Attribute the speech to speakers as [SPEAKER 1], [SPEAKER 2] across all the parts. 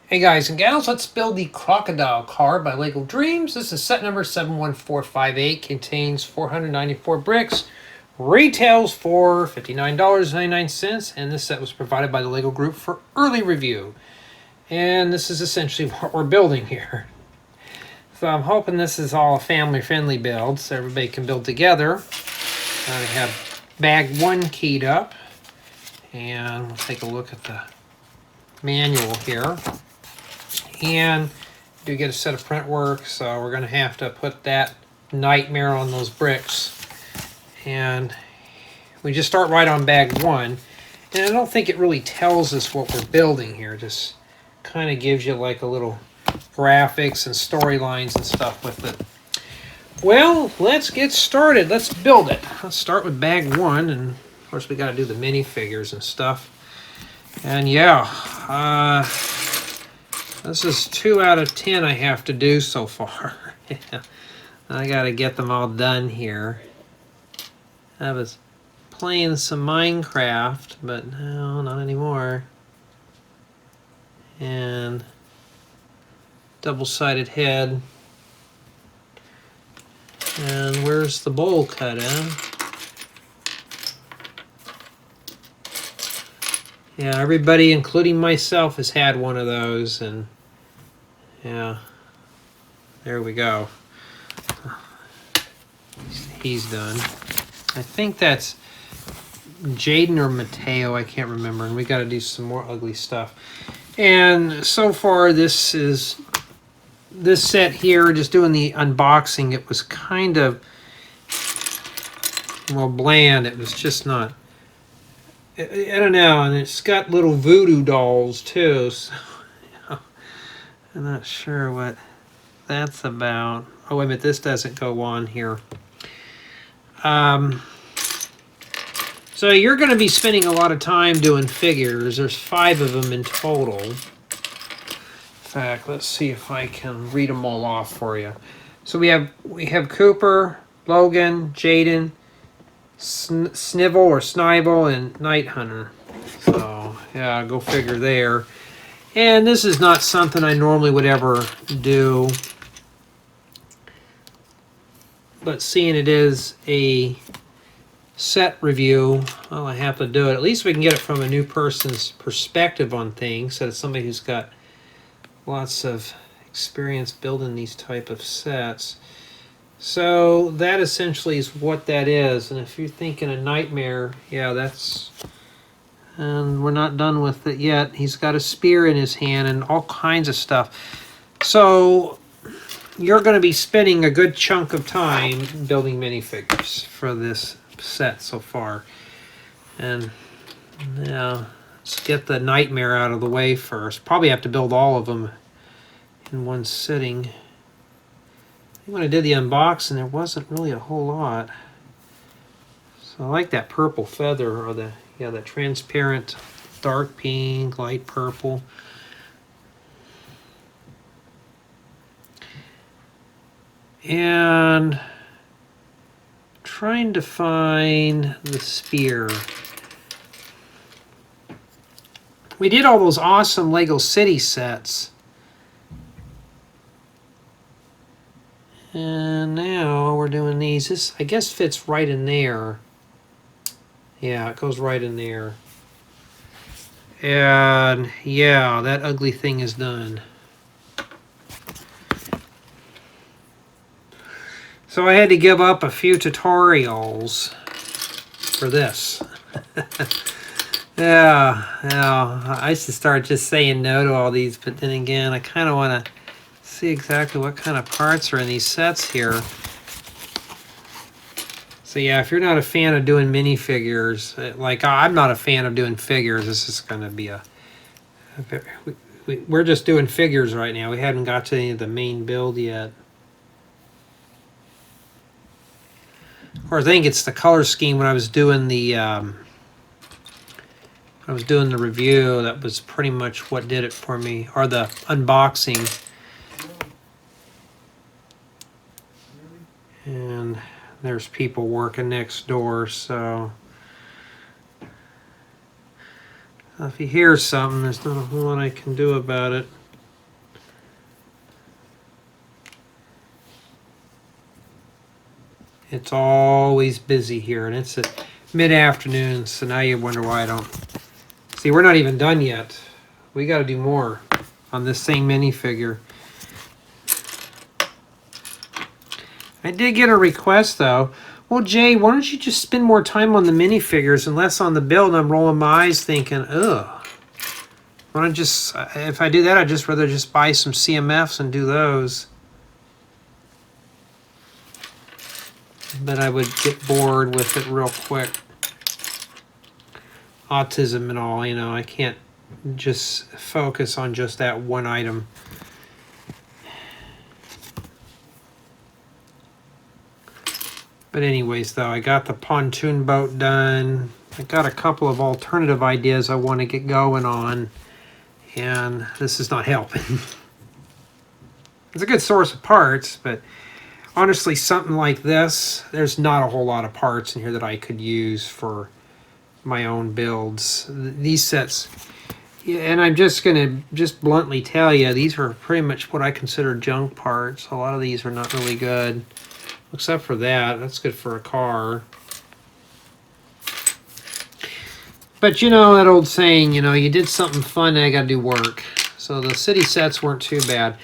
[SPEAKER 1] Hey guys and gals, let's build the Crocodile Car by LEGO Dreams. This is set number 71458, contains 494 bricks, retails for $59.99, and this set was provided by the LEGO Group for early review. And this is essentially what we're building here. So I'm hoping this is all a family-friendly build so everybody can build together. I have bag 1 keyed up, and we'll take a look at the manual here. And do get a set of print work, so we're going to have to put that nightmare on those bricks. And we just start right on bag 1, and I don't think it really tells us what we're building here. It just kind of gives you like a little graphics and storylines and stuff with it. Well, let's get started. Let's build it. Let's start with bag 1, and of course we got to do the minifigures and stuff. And yeah, this is 2 out of 10 I have to do so far. Yeah. I gotta get them all done here. I was playing some Minecraft, but no, not anymore. And double-sided head. And where's the bowl cut in? Yeah, everybody, including myself, has had one of those, and yeah, there we go. He's done. I think that's Jayden or Mateo, I can't remember, and we got to do some more ugly stuff. And so far, this set here, just doing the unboxing, it was kind of, well, bland. It was just not, I don't know, and it's got little voodoo dolls too, so I'm not sure what that's about. Oh, wait a minute, this doesn't go on here. So you're going to be spending a lot of time doing figures. There's 5 of them in total. In fact, let's see if I can read them all off for you. So we have Cooper, Logan, Jayden, Snivel or Snyvel, and Night Hunter. So yeah, go figure there. And this is not something I normally would ever do, but seeing it is a set review, well, I have to do it. At least we can get it from a new person's perspective on things, so it's somebody who's got lots of experience building these type of sets. So that essentially is what that is. And if you're thinking a nightmare, yeah, that's, and we're not done with it yet. He's got a spear in his hand and all kinds of stuff. So you're going to be spending a good chunk of time building minifigures for this set so far. And yeah, let's get the nightmare out of the way first. Probably have to build all of them in one sitting. When I did the unboxing, there wasn't really a whole lot. So I like that purple feather, or the, yeah, that transparent dark pink, light purple. And trying to find the spear. We did all those awesome Lego City sets. And now we're doing these. This, I guess, fits right in there. Yeah, it goes right in there. And yeah, that ugly thing is done. So I had to give up a few tutorials for this. Yeah, I should start just saying no to all these, but then again, I kind of want to see exactly what kind of parts are in these sets here. So yeah, if you're not a fan of doing minifigures, like I'm not a fan of doing figures, this is going to be we're just doing figures right now. We haven't got to any of the main build yet. Of course, I think it's the color scheme when I was doing the review, that was pretty much what did it for me, or the unboxing. And there's people working next door, so if you hear something, there's not a whole lot I can do about it. It's always busy here, and it's at mid-afternoon, so now you wonder why I don't... See, we're not even done yet. We got to do more on this same minifigure. I did get a request, though. Well, Jay, why don't you just spend more time on the minifigures and less on the build? I'm rolling my eyes thinking, ugh. Why don't just... If I do that, I'd just rather just buy some CMFs and do those. But I would get bored with it real quick. Autism and all, you know, I can't just focus on just that one item. But anyways, though, I got the pontoon boat done. I got a couple of alternative ideas I want to get going on. And this is not helping. It's a good source of parts, but honestly, something like this, there's not a whole lot of parts in here that I could use for my own builds. These sets, yeah, and I'm just going to bluntly tell you, these are pretty much what I consider junk parts. A lot of these are not really good, except for that. That's good for a car. But you know that old saying, you know, you did something fun, now you got to do work. So the city sets weren't too bad.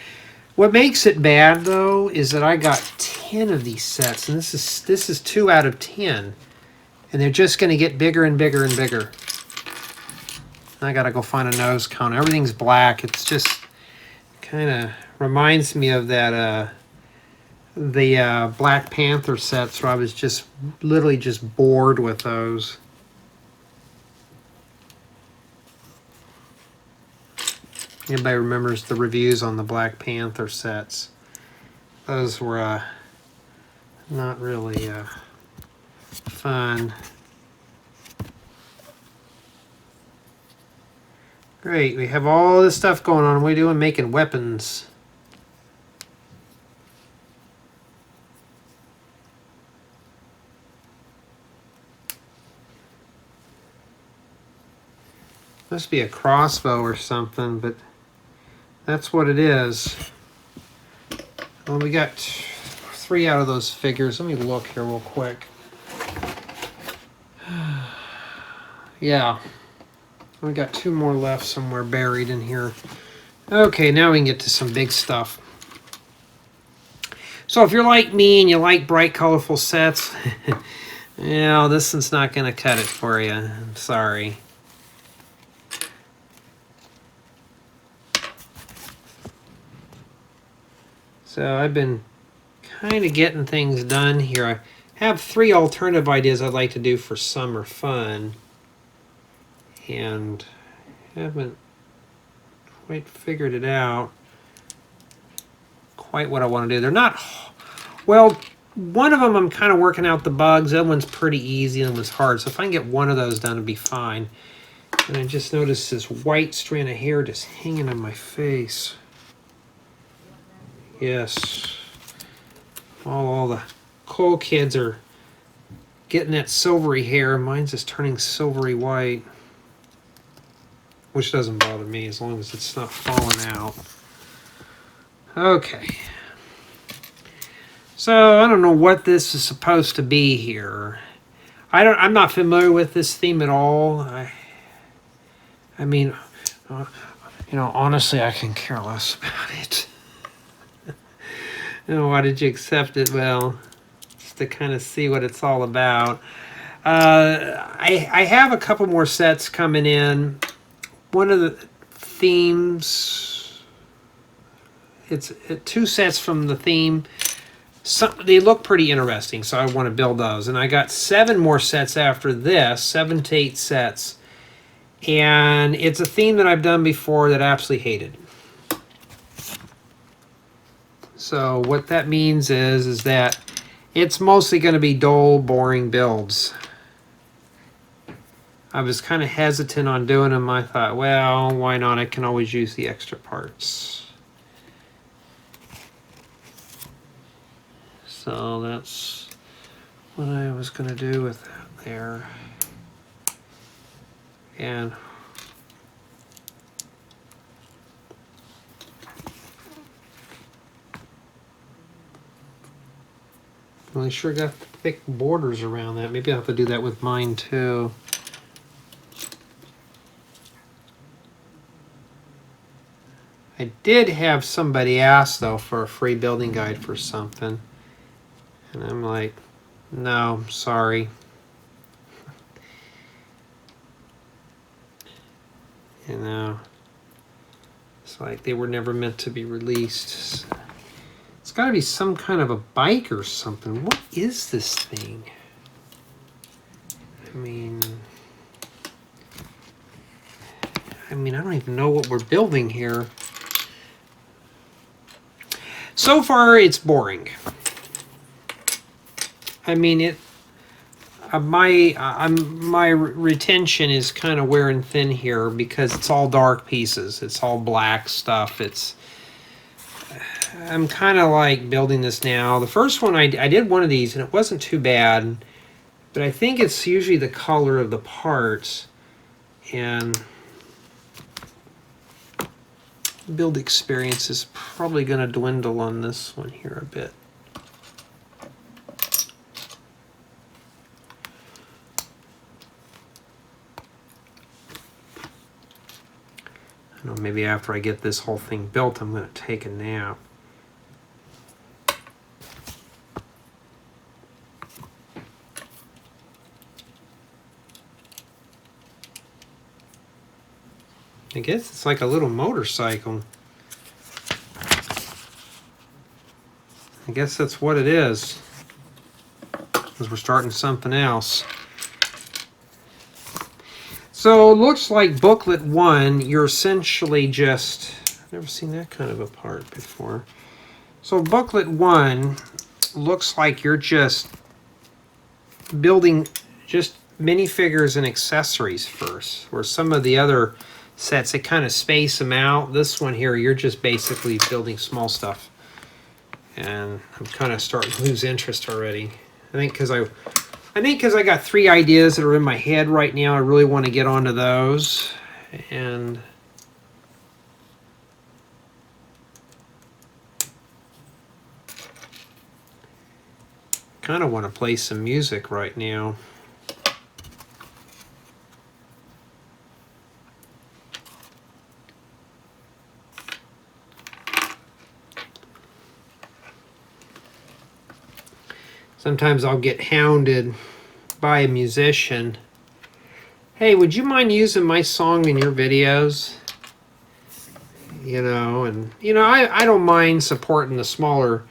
[SPEAKER 1] What makes it bad, though, is that I got 10 of these sets, and this is 2 out of 10. And they're just going to get bigger and bigger and bigger. I got to go find a nose cone. Everything's black. It's just kind of reminds me of that the Black Panther sets where I was just literally just bored with those. Anybody remembers the reviews on the Black Panther sets? Those were not really fun. Great, we have all this stuff going on. What are we doing? Making weapons. Must be a crossbow or something, but that's what it is. Well, we got 3 out of those figures. Let me look here real quick. Yeah. We got 2 more left somewhere buried in here. Okay, now we can get to some big stuff. So if you're like me and you like bright, colorful sets, you know, this one's not going to cut it for you. I'm sorry. So I've been kind of getting things done here. I have 3 alternative ideas I'd like to do for summer fun. And haven't quite figured it out. Quite what I want to do. They're not... Well, one of them I'm kind of working out the bugs. The other one's pretty easy and the other one's hard. So if I can get one of those done, it'll be fine. And I just noticed this white strand of hair just hanging on my face. Yes. All the cool kids are getting that silvery hair. Mine's just turning silvery white. Which doesn't bother me as long as it's not falling out. Okay. So I don't know what this is supposed to be here. I'm not familiar with this theme at all. I mean, you know, honestly, I can care less about it. You know, why did you accept it? Well, just to kind of see what it's all about. I have a couple more sets coming in. One of the themes, it's 2 sets from the theme. They look pretty interesting, so I want to build those. And I got 7 more sets after this, 7 to 8 sets. And it's a theme that I've done before that I absolutely hated. So what that means is that it's mostly going to be dull, boring builds. I was kind of hesitant on doing them. I thought, well, why not? I can always use the extra parts. So that's what I was going to do with that there. And well, I sure got thick borders around that. Maybe I'll have to do that with mine too. I did have somebody ask, though, for a free building guide for something. And I'm like, no, sorry. You know, it's like they were never meant to be released. It's got to be some kind of a bike or something. What is this thing? I mean, I don't even know what we're building here. So far, it's boring. I mean, my retention is kind of wearing thin here because it's all dark pieces. It's all black stuff. I'm kind of like building this now. The first one, I did one of these, and it wasn't too bad. But I think it's usually the color of the parts. And build experience is probably going to dwindle on this one here a bit. I don't know, maybe after I get this whole thing built, I'm going to take a nap. I guess it's like a little motorcycle. I guess that's what it is. Because we're starting something else. So it looks like booklet 1, you're essentially just... I've never seen that kind of a part before. So booklet 1 looks like you're just building just minifigures and accessories first. Where some of the other sets, they kind of space them out. This one here, you're just basically building small stuff. And I'm kind of starting to lose interest already. I think because I got 3 ideas that are in my head right now, I really want to get onto those. And kind of want to play some music right now. Sometimes I'll get hounded by a musician. Hey, would you mind using my song in your videos? You know, and you know, I don't mind supporting the smaller,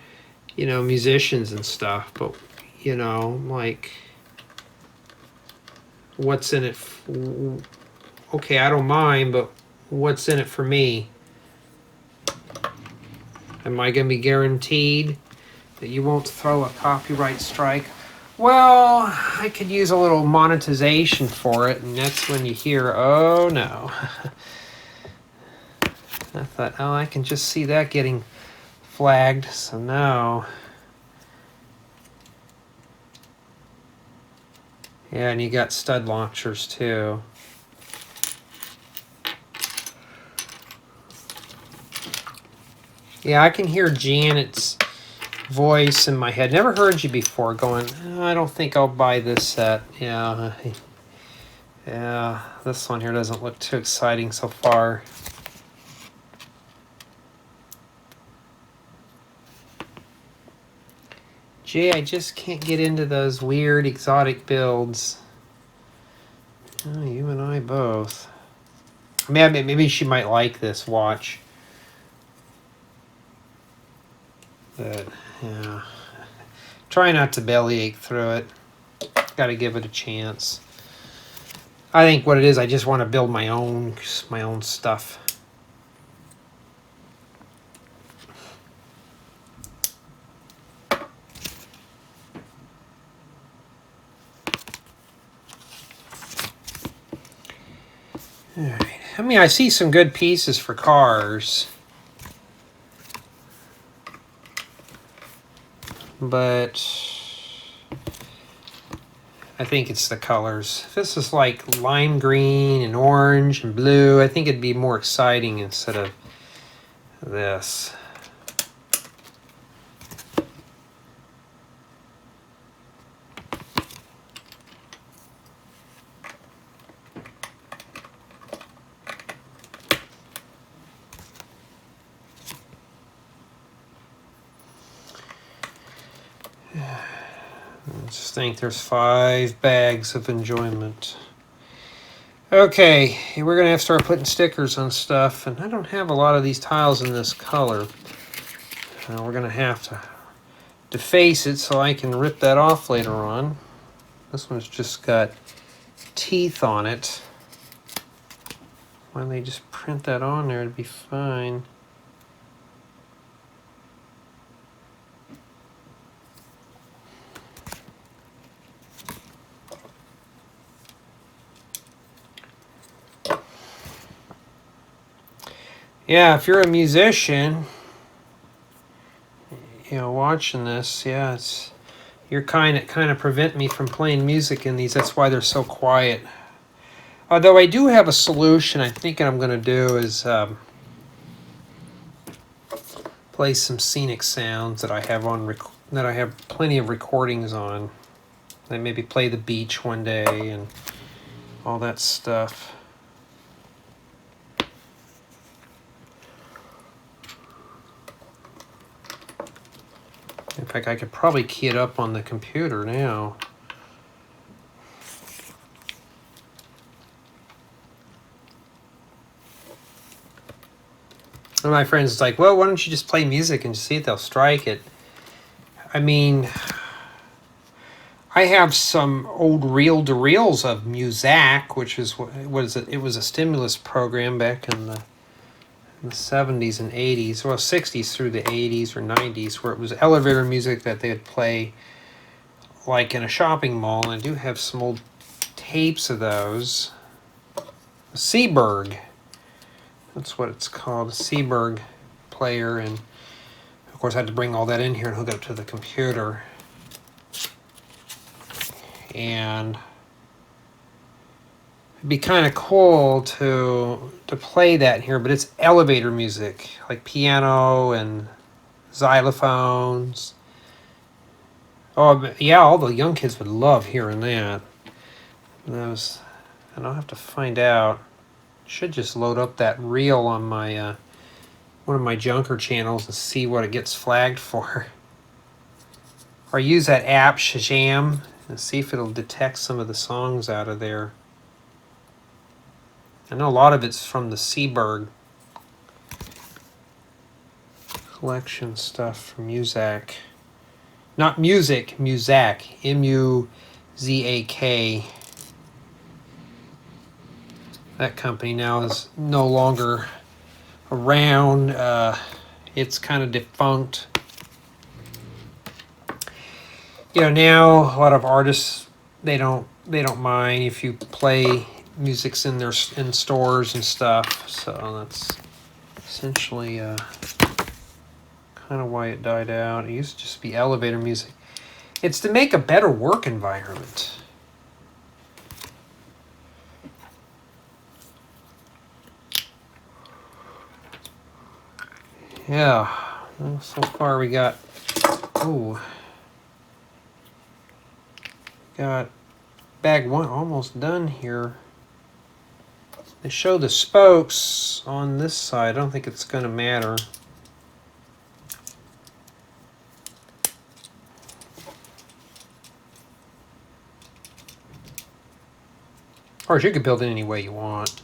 [SPEAKER 1] you know, musicians and stuff, but you know, like, what's in it? Okay, I don't mind, but what's in it for me? Am I going to be guaranteed that you won't throw a copyright strike? Well, I could use a little monetization for it, and that's when you hear, oh no. I thought, oh, I can just see that getting flagged, so no. Yeah, and you got stud launchers too. Yeah, I can hear Janet's voice in my head. Never heard you before going, oh, I don't think I'll buy this set. Yeah, this one here doesn't look too exciting so far. Jay, I just can't get into those weird exotic builds. Oh, you and I both. Maybe she might like this watch. But yeah, try not to bellyache through it. Got to give it a chance. I think what it is, I just want to build my own stuff. All right. I mean, I see some good pieces for cars. But I think it's the colors. If this is like lime green and orange and blue, I think it'd be more exciting instead of this. I just think there's 5 bags of enjoyment. Okay, we're going to have to start putting stickers on stuff, and I don't have a lot of these tiles in this color. We're going to have to deface it so I can rip that off later on. This one's just got teeth on it. Why don't they just print that on there? It'd be fine. Yeah, if you're a musician, you know, watching this, yeah, you're kind of prevent me from playing music in these. That's why they're so quiet. Although I do have a solution. I think what I'm going to do is play some scenic sounds that I have on that I have plenty of recordings on. And maybe play the beach one day and all that stuff. In fact, I could probably key it up on the computer now. One of my friends is like, well, why don't you just play music and see if they'll strike it? I mean, I have some old reel-to-reels of Muzak, which is it was a stimulus program back in the 70s and 80s, well, 60s through the 80s or 90s, where it was elevator music that they would play like in a shopping mall. And I do have some old tapes of those. Seaberg, that's what it's called, a Seaberg player. And of course I had to bring all that in here and hook it up to the computer. And it'd be kind of cool to play that here, but it's elevator music, like piano and xylophones. Oh, yeah, all the young kids would love hearing that. And I'll have to find out. Should just load up that reel on my one of my junker channels and see what it gets flagged for. Or use that app Shazam and see if it'll detect some of the songs out of there. I know a lot of it's from the Seaberg collection stuff from Muzak. Not music, Muzak. M-U-Z-A-K. That company now is no longer around. It's kind of defunct. You know, now a lot of artists, they don't mind if you play music's in stores and stuff, so that's essentially kind of why it died out. It used to just be elevator music. It's to make a better work environment. Yeah, well, so far we got bag 1 almost done here. They show the spokes on this side. I don't think it's going to matter. Of course, you can build it any way you want.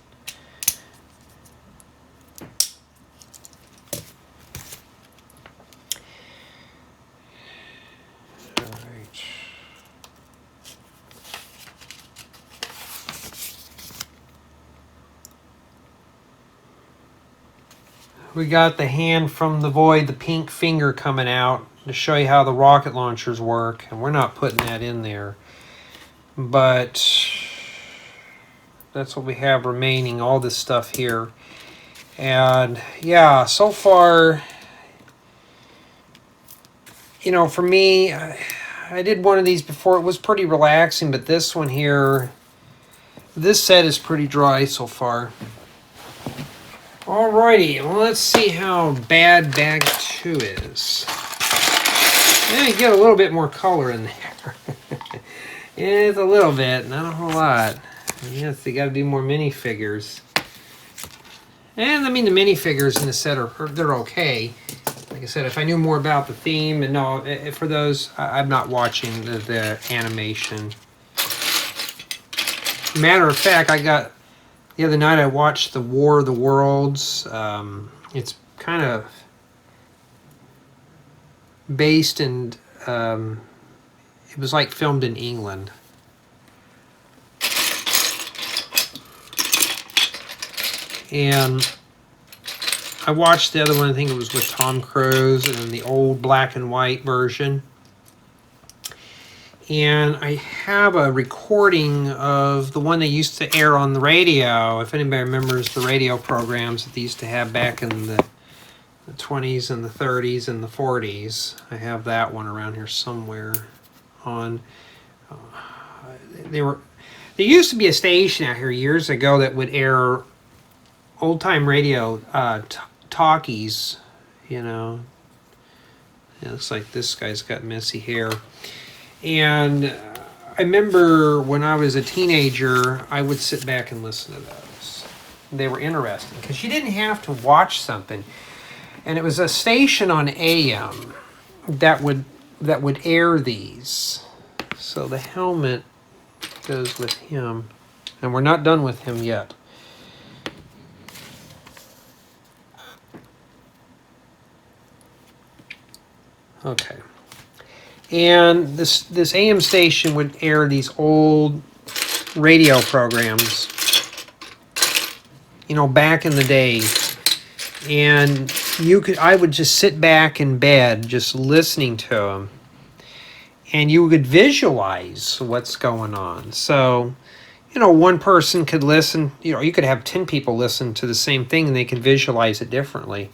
[SPEAKER 1] We got the hand from the void, the pink finger coming out to show you how the rocket launchers work, and we're not putting that in there. But that's what we have remaining, all this stuff here. And yeah, so far, you know, for me, I did one of these before. It was pretty relaxing, but this one here, this set is pretty dry so far. Alrighty, well, let's see how bad bag 2 is. Yeah, you get a little bit more color in there. It's a little bit, not a whole lot. Yes, they got to do more minifigures. And I mean, the minifigures in the set they're okay. like I said, if I knew more about the theme, and no, for those, I'm not watching the animation. Matter of fact, the other night I watched the War of the Worlds. It's kind of based in, it was like filmed in England. And I watched the other one, I think it was with Tom Cruise, and the old black and white version. And I have a recording of the one they used to air on the radio. If anybody remembers the radio programs that they used to have back in the 20s and the 30s and the 40s. I have that one around here somewhere on... There used to be a station out here years ago that would air old-time radio talkies, you know. It looks like this guy's got messy hair. And I remember when I was a teenager, I would sit back and listen to those. They were interesting because you didn't have to watch something. And it was a station on AM that would air these. So the helmet goes with him. And we're not done with him yet. Okay. And this AM station would air these old radio programs, you know, back in the day. And I would just sit back in bed just listening to them. And you could visualize what's going on. So, you know, one person could listen, you know, you could have 10 people listen to the same thing and they can visualize it differently.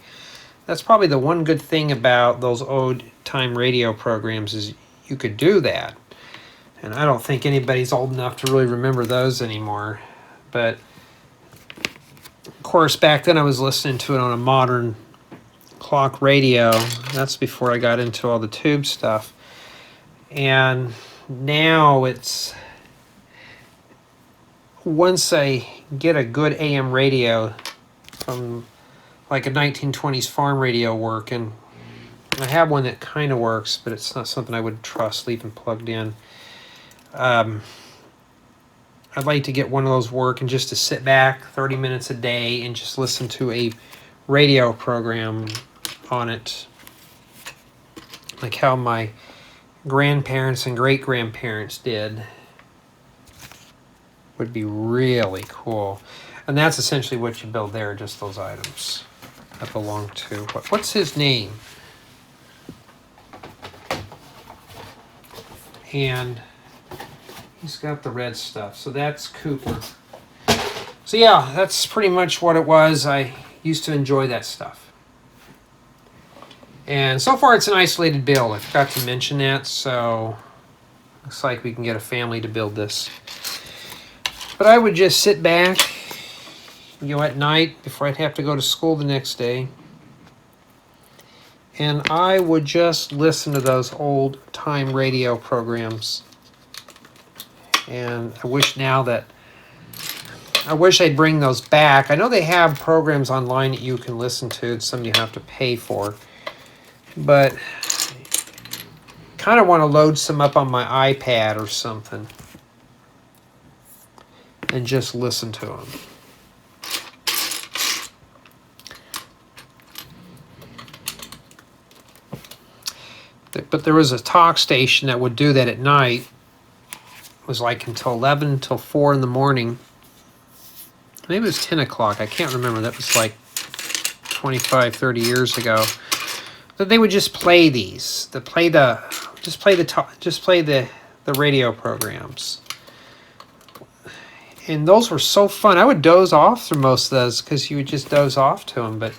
[SPEAKER 1] That's probably the one good thing about those old-time radio programs is you could do that. And I don't think anybody's old enough to really remember those anymore. But, of course, back then I was listening to it on a modern clock radio. That's before I got into all the tube stuff. And now it's... Once I get a good AM radio from... like a 1920s farm radio work, and I have one that kind of works, but it's not something I would trust leaving plugged in. I'd like to get one of those work and just to sit back 30 minutes a day and just listen to a radio program on it, like how my grandparents and great-grandparents did. Would be really cool. And that's essentially what you build there, just those items that belong to... What's his name? And he's got the red stuff. So that's Cooper. So yeah, that's pretty much what it was. I used to enjoy that stuff. And so far it's an isolated build. I forgot to mention that. So looks like we can get a family to build this. But I would just sit back, you know, at night before I'd have to go to school the next day. And I would just listen to those old-time radio programs. And I wish I'd bring those back. I know they have programs online that you can listen to, and some you have to pay for. But kind of want to load some up on my iPad or something. And just listen to them. But there was a talk station that would do that at night. It was like until 11, until 4 in the morning. Maybe it was 10 o'clock. I can't remember. That was like 25, 30 years ago. But they would just play these. Just play the radio programs. And those were so fun. I would doze off through most of those because you would just doze off to them. But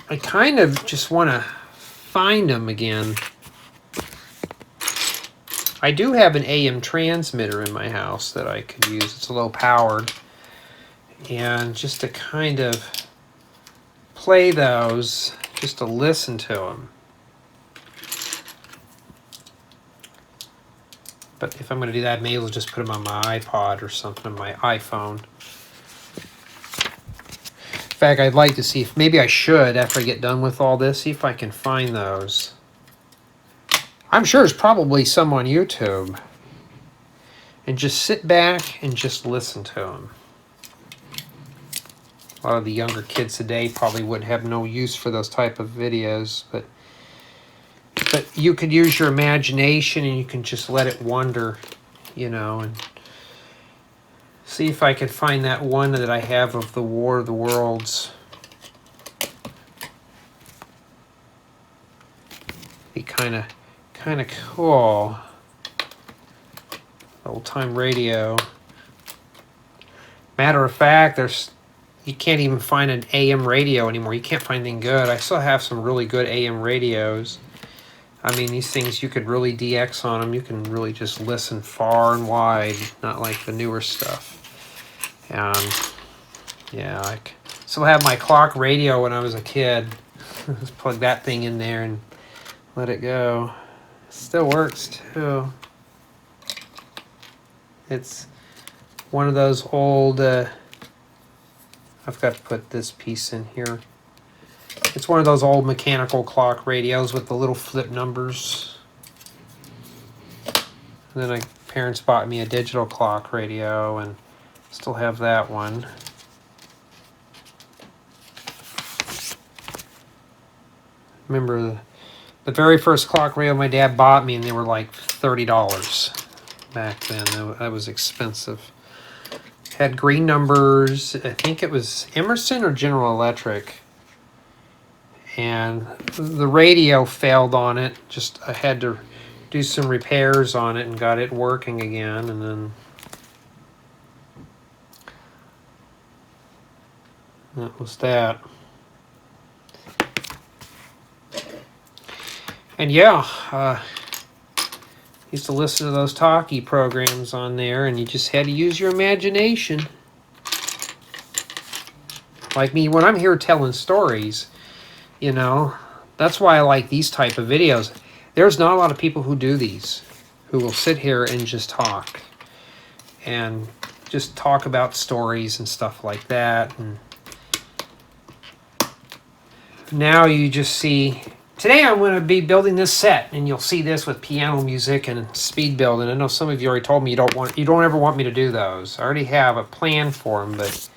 [SPEAKER 1] I kind of just want to find them again. I do have an AM transmitter in my house that I could use. It's low powered. And just to kind of play those, just to listen to them. But if I'm going to do that, maybe I'll just put them on my iPod or something, on my iPhone. fact, I'd like to see if maybe I should, after I get done with all this, see if I can find those. I'm sure there's probably some on YouTube. And just sit back and just listen to them. A lot of the younger kids today probably would have no use for those type of videos, but you could use your imagination and you can just let it wander, you know, and see if I could find that one that I have of the War of the Worlds. Be kind of cool. Old time radio. Matter of fact, you can't even find an AM radio anymore. You can't find anything good. I still have some really good AM radios. I mean, these things, you could really DX on them. You can really just listen far and wide, not like the newer stuff. Yeah, I still have my clock radio when I was a kid. Just plug that thing in there and let it go. It still works too. It's one of those old, I've got to put this piece in here. It's one of those old mechanical clock radios with the little flip numbers. And then my parents bought me a digital clock radio and still have that one. Remember the very first clock radio my dad bought me, and they were like $30 back then. That was expensive. Had green numbers. I think it was Emerson or General Electric. And the radio failed on it. Just I had to do some repairs on it and got it working again. And then that was that. And yeah, used to listen to those talkie programs on there, and you just had to use your imagination. Like me, when I'm here telling stories, you know, that's why I like these type of videos. There's not a lot of people who do these, who will sit here and just talk. And just talk about stories and stuff like that. And now you just see... Today I'm going to be building this set, and you'll see this with piano music and speed building. I know some of you already told me you don't ever want me to do those. I already have a plan for them, but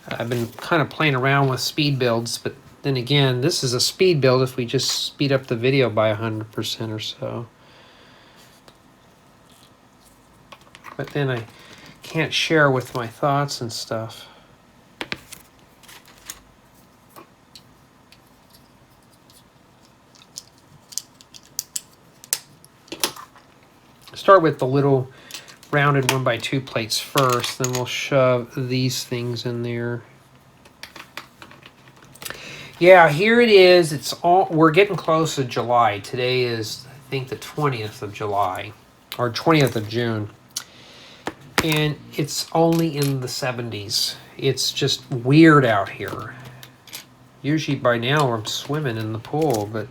[SPEAKER 1] I've been kind of playing around with speed builds. But then again, this is a speed build if we just speed up the video by 100% or so. But then I can't share with my thoughts and stuff. Start with the little rounded 1x2 plates first, then we'll shove these things in there. Yeah, here it is. We're getting close to July. Today is, I think, the 20th of July, or 20th of June. And it's only in the 70s. It's just weird out here. Usually by now I'm swimming in the pool, but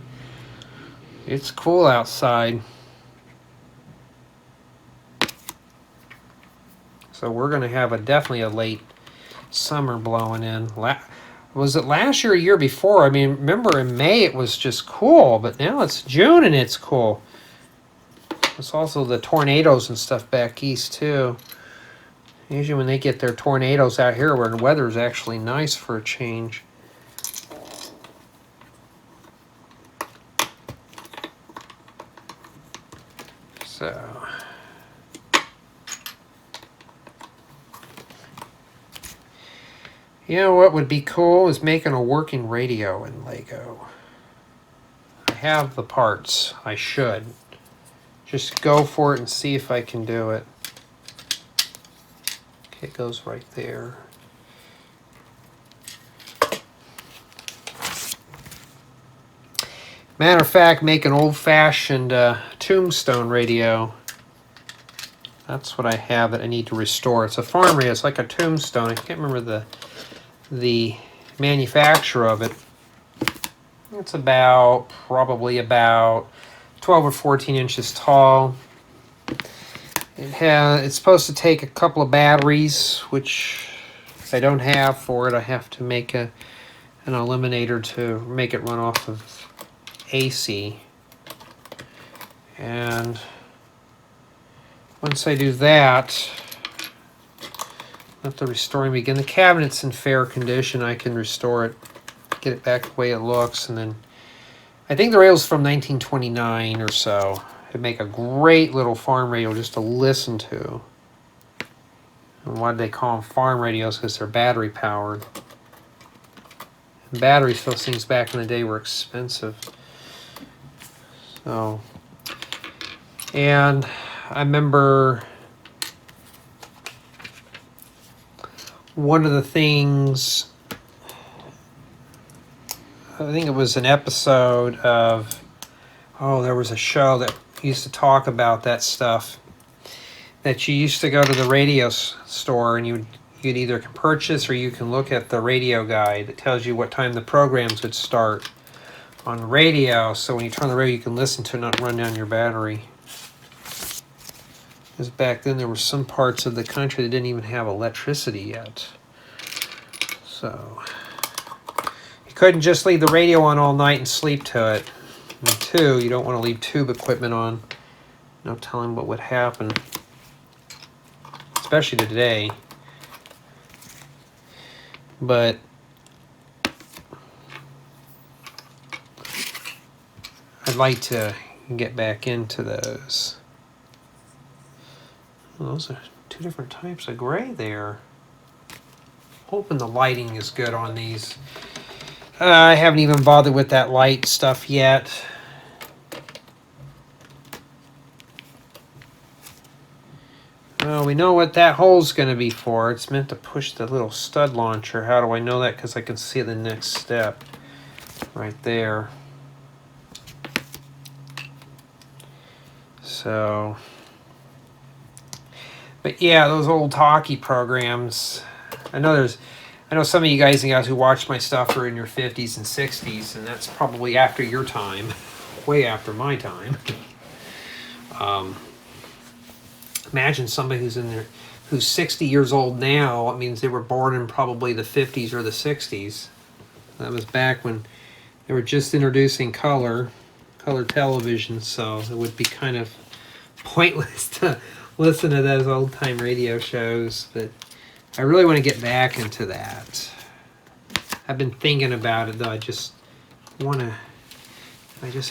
[SPEAKER 1] it's cool outside. So we're going to have definitely a late summer blowing in. Was it last year or a year before? I mean, remember in May it was just cool, but now it's June and it's cool. It's also the tornadoes and stuff back east too. Usually when they get their tornadoes out here where the weather is actually nice for a change. So... You know what would be cool is making a working radio in Lego. I have the parts. I should. Just go for it and see if I can do it. Okay, it goes right there. Matter of fact, make an old-fashioned tombstone radio. That's what I have that I need to restore. It's a farm radio. It's like a tombstone. I can't remember the manufacturer of it. It's probably about 12 or 14 inches tall. It's supposed to take a couple of batteries, which If I don't have for it, I have to make an eliminator to make it run off of AC. And once I do that, I have to restore and begin. The cabinet's in fair condition. I can restore it, get it back the way it looks, and then I think the radio's from 1929 or so. It'd make a great little farm radio just to listen to. And why do they call them farm radios? Because they're battery powered. And batteries for those things back in the day were expensive. So, and I remember one of the things, I think it was an episode of, there was a show that used to talk about that stuff, that you used to go to the radio store and you'd either can purchase or you can look at the radio guide that tells you what time the programs would start on the radio, so when you turn the radio you can listen to it, not run down your battery. Because back then there were some parts of the country that didn't even have electricity yet. So you couldn't just leave the radio on all night and sleep to it. And two, you don't want to leave tube equipment on. No telling what would happen. Especially today. But I'd like to get back into those. Well, those are two different types of gray there. Hoping the lighting is good on these. I haven't even bothered with that light stuff yet. Well, we know what that hole's going to be for. It's meant to push the little stud launcher. How do I know that? Because I can see the next step right there. So, but yeah, those old talkie programs. I know some of you guys and gals who watch my stuff are in your 50s and 60s, and that's probably after your time, way after my time. Imagine somebody who's 60 years old now. It means they were born in probably the 50s or the 60s. That was back when they were just introducing color television, so it would be kind of pointless to listen to those old-time radio shows, but I really want to get back into that. I've been thinking about it, though. I just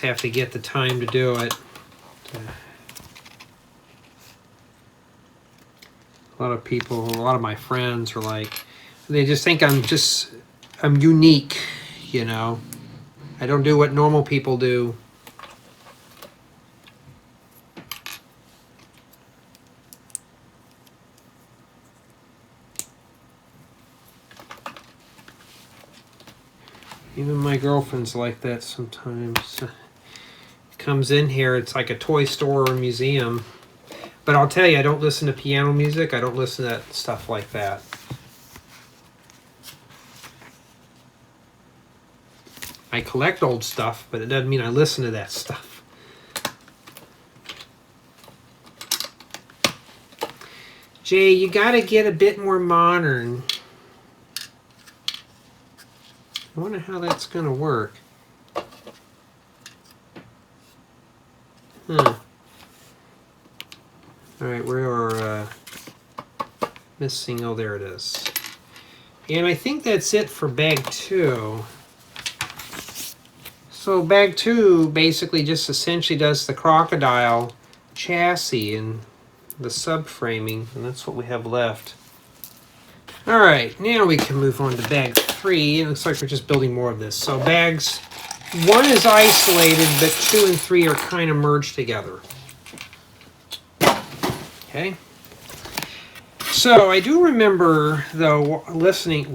[SPEAKER 1] have to get the time to do it. A lot of my friends are like, they just think I'm unique, you know. I don't do what normal people do. Even my girlfriend's like that sometimes. Comes in here, it's like a toy store or a museum. But I'll tell you, I don't listen to piano music. I don't listen to that stuff like that. I collect old stuff, but it doesn't mean I listen to that stuff. Jay, you gotta get a bit more modern. I wonder how that's gonna work. Alright, we are missing, oh there it is. And I think that's it for bag 2. So bag 2 basically just essentially does the crocodile chassis and the subframing, and that's what we have left. Alright, now we can move on to bag 3. It looks like we're just building more of this. So bags 1 is isolated, but 2 and 3 are kind of merged together. Okay. So I do remember, though, listening to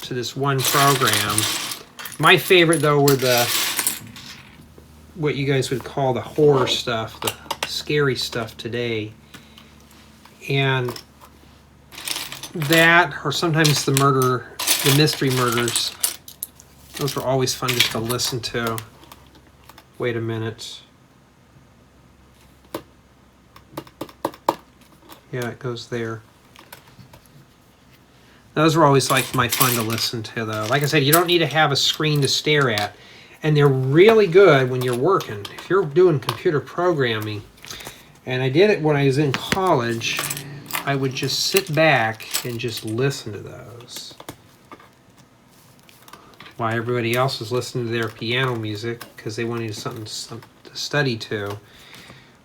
[SPEAKER 1] this one program. My favorite, though, were what you guys would call the horror stuff, the scary stuff today. And that, or sometimes the mystery murders, those were always fun just to listen to. Wait a minute. Yeah, it goes there. Those were always like my fun to listen to, though. Like I said, you don't need to have a screen to stare at. And they're really good when you're working. If you're doing computer programming, and I did it when I was in college, I would just sit back and just listen to those. While everybody else was listening to their piano music because they wanted something to study to.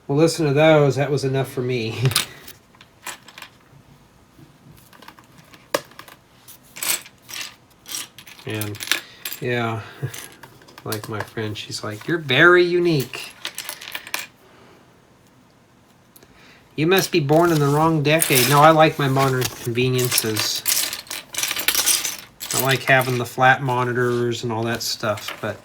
[SPEAKER 1] Well, listen to those. That was enough for me. And yeah, like my friend, she's like, "You're very unique. You must be born in the wrong decade." No, I like my modern conveniences. I like having the flat monitors and all that stuff. But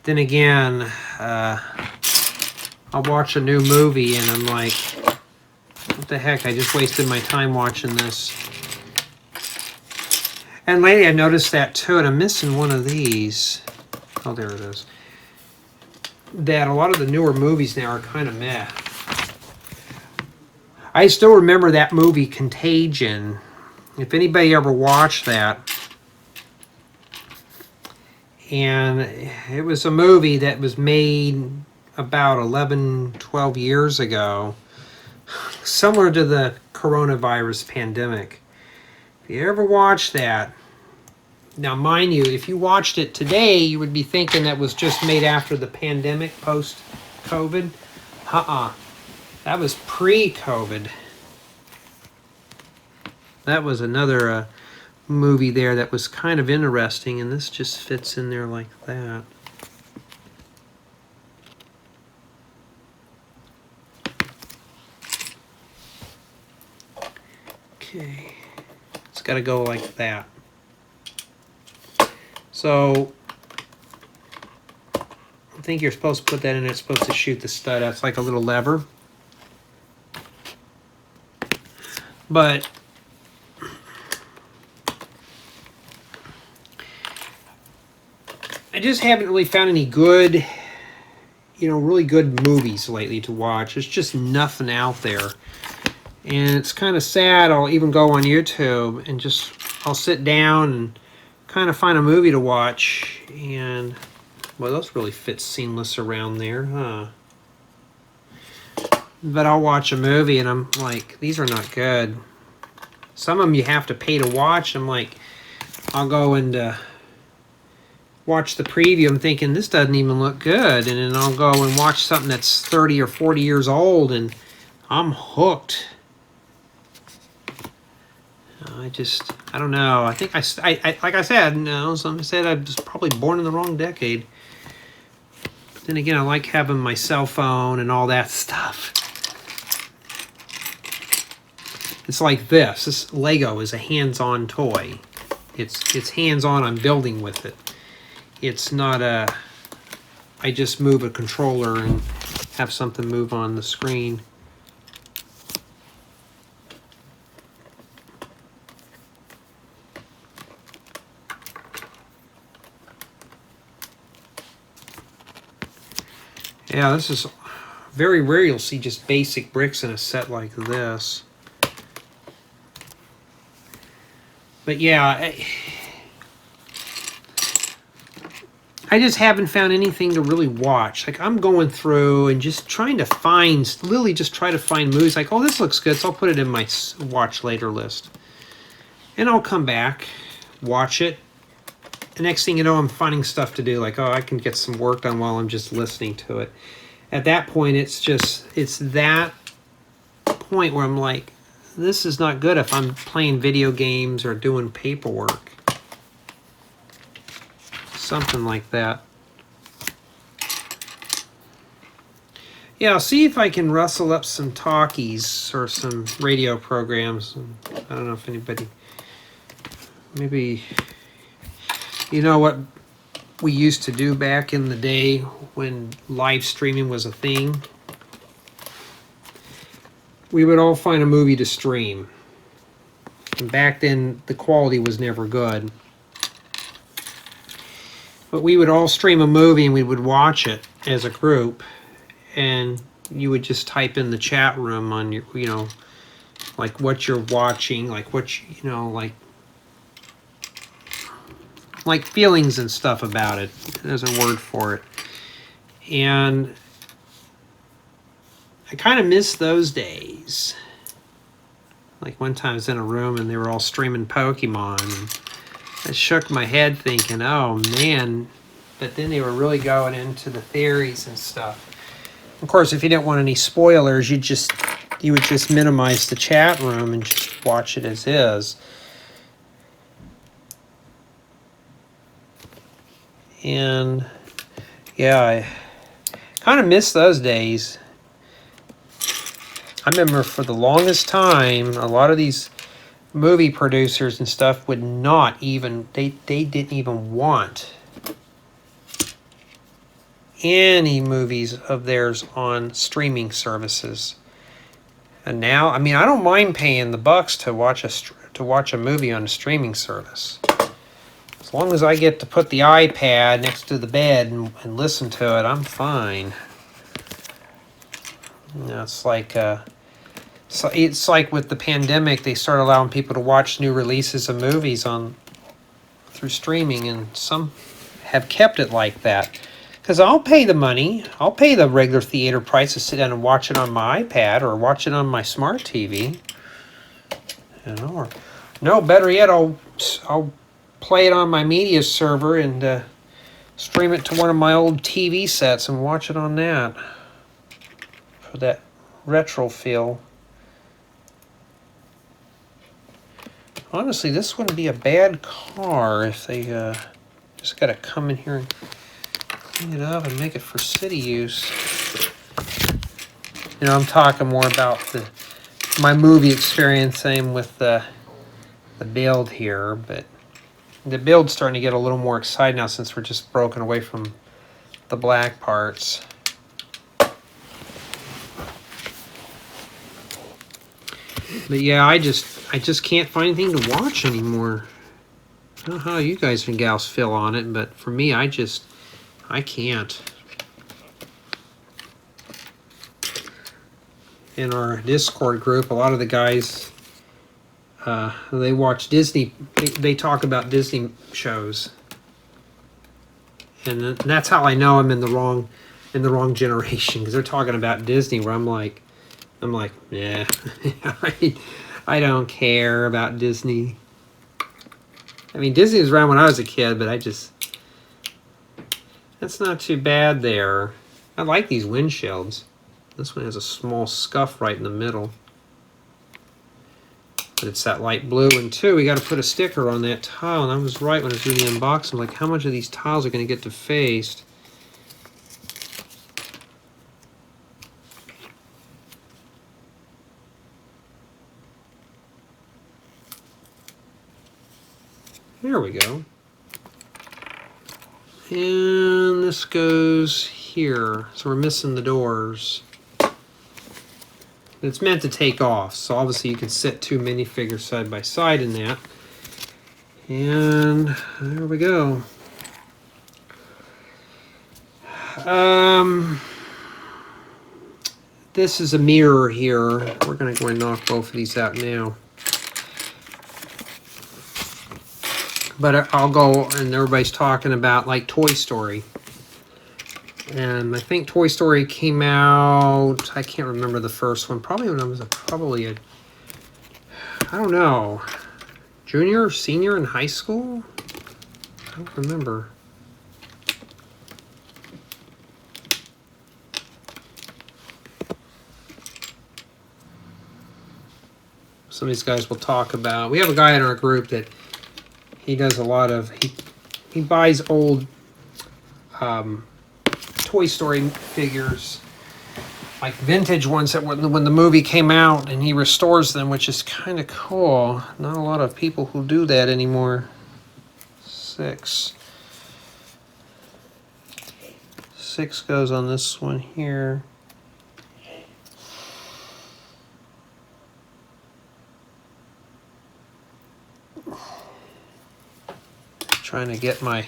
[SPEAKER 1] then again, I'll watch a new movie and I'm like, what the heck? I just wasted my time watching this. And lately I noticed that too, and I'm missing one of these. Oh, there it is. That a lot of the newer movies now are kind of meh. I still remember that movie Contagion. If anybody ever watched that. And it was a movie that was made about 11, 12 years ago. Similar to the coronavirus pandemic. If you ever watched that, now mind you, if you watched it today, you would be thinking that was just made after the pandemic, post-COVID. That was pre-COVID. That was another movie there that was kind of interesting, and this just fits in there like that. Okay. It's got to go like that. So I think you're supposed to put that in there. It's supposed to shoot the stud out. It's like a little lever. But I just haven't really found any good, really good movies lately to watch. There's just nothing out there. And it's kind of sad. I'll even go on YouTube and I'll sit down and kind of find a movie to watch. And, well, those really fit seamless around there, huh? But I'll watch a movie and I'm like, these are not good. Some of them you have to pay to watch. I'm like, I'll go and watch the preview. I'm thinking, this doesn't even look good. And then I'll go and watch something that's 30 or 40 years old and I'm hooked. I don't know. I think I like I said, somebody said I was probably born in the wrong decade. But then again, I like having my cell phone and all that stuff. It's like this. This Lego is a hands-on toy. It's hands-on. I'm building with it. It's not I just move a controller and have something move on the screen. Yeah, this is very rare you'll see just basic bricks in a set like this. But yeah, I just haven't found anything to really watch. Like, I'm going through and just trying to find, literally just try to find movies like, oh, this looks good, so I'll put it in my watch later list. And I'll come back, watch it. The next thing you know, I'm finding stuff to do, like, oh, I can get some work done while I'm just listening to it. At that point, it's that point where I'm like, this is not good if I'm playing video games or doing paperwork. Something like that. Yeah, I'll see if I can rustle up some talkies or some radio programs. I don't know if anybody, maybe, you know what we used to do back in the day when live streaming was a thing? We would all find a movie to stream. And back then, the quality was never good. But we would all stream a movie and we would watch it as a group. And you would just type in the chat room on your, like what you're watching, like what, like like feelings and stuff about it. There's a word for it. And I kind of miss those days. Like one time I was in a room and they were all streaming Pokemon. And I shook my head thinking, oh man. But then they were really going into the theories and stuff. Of course, if you didn't want any spoilers, you would just minimize the chat room and just watch it as is. And yeah, I kind of miss those days. I remember for the longest time, a lot of these movie producers and stuff would not even, they didn't even want any movies of theirs on streaming services. And now, I mean, I don't mind paying the bucks to watch a movie on a streaming service. As long as I get to put the iPad next to the bed and listen to it, I'm fine. You know, it's like with the pandemic, they started allowing people to watch new releases of movies through streaming, and some have kept it like that. Because I'll pay the money, I'll pay the regular theater price to sit down and watch it on my iPad or watch it on my smart TV. You know, or no, better yet, I'll play it on my media server and stream it to one of my old TV sets and watch it on that for that retro feel. Honestly, this wouldn't be a bad car if they just got to come in here and clean it up and make it for city use. You know, I'm talking more about my movie experience, same with the build here, but the build's starting to get a little more excited now since we're just broken away from the black parts. But yeah, I just can't find anything to watch anymore. I don't know how you guys and gals feel on it, but for me, I can't. In our Discord group, a lot of the guys, they watch Disney. They talk about Disney shows, and that's how I know I'm in the wrong generation, because they're talking about Disney, where I'm like, yeah, I don't care about Disney. I mean, Disney was around when I was a kid, but that's not too bad there. I like these windshields. This one has a small scuff right in the middle. But it's that light blue one too. We got to put a sticker on that tile, and I was right when I was doing the unboxing. Like, how much of these tiles are going to get defaced? There we go. And this goes here. So we're missing the doors. It's meant to take off, so obviously you can sit two minifigures side by side in that. And there we go. This is a mirror here. We're going to go and knock both of these out now. But I'll go, and everybody's talking about like Toy Story. And I think Toy Story came out, I can't remember the first one, probably when I was I don't know, junior or senior in high school? I don't remember. Some of these guys will talk about, we have a guy in our group that he does a lot of, he buys old Toy Story figures, like vintage ones that when the movie came out, and he restores them, which is kind of cool. Not a lot of people who do that anymore. 6 goes on this one here. Trying to get my...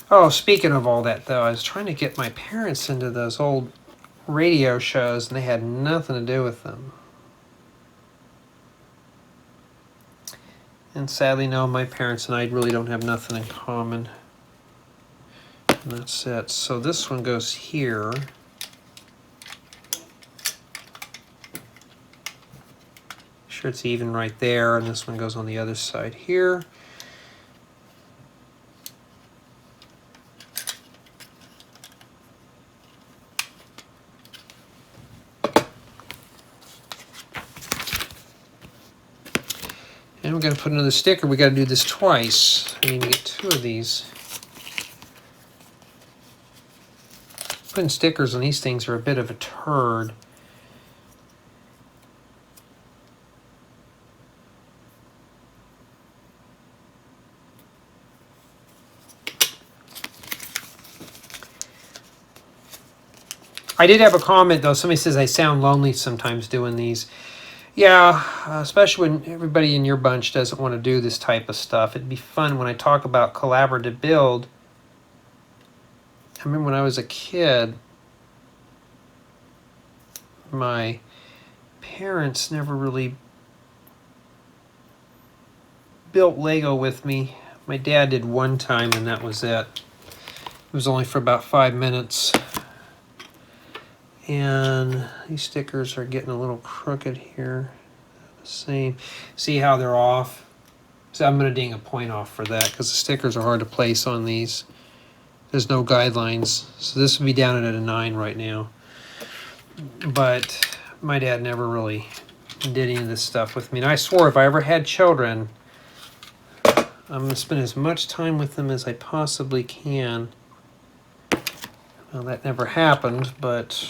[SPEAKER 1] Oh, speaking of all that, though, I was trying to get my parents into those old radio shows, and they had nothing to do with them. And sadly, no, my parents and I really don't have nothing in common. And that's it. So this one goes here. Sure it's even right there, and this one goes on the other side here. And we're going to put another sticker. We got to do this twice. I need to get 2 of these. Putting stickers on these things are a bit of a turd. I did have a comment though. Somebody says I sound lonely sometimes doing these. Yeah, especially when everybody in your bunch doesn't want to do this type of stuff. It'd be fun when I talk about collaborative build. I remember when I was a kid, my parents never really built Lego with me. My dad did one time and that was it. It was only for about 5 minutes. And these stickers are getting a little crooked here. Same. See how they're off? So I'm going to ding a point off for that because the stickers are hard to place on these. There's no guidelines. So this would be down at a 9 right now. But my dad never really did any of this stuff with me. And I swore if I ever had children, I'm going to spend as much time with them as I possibly can. Well, that never happened, but...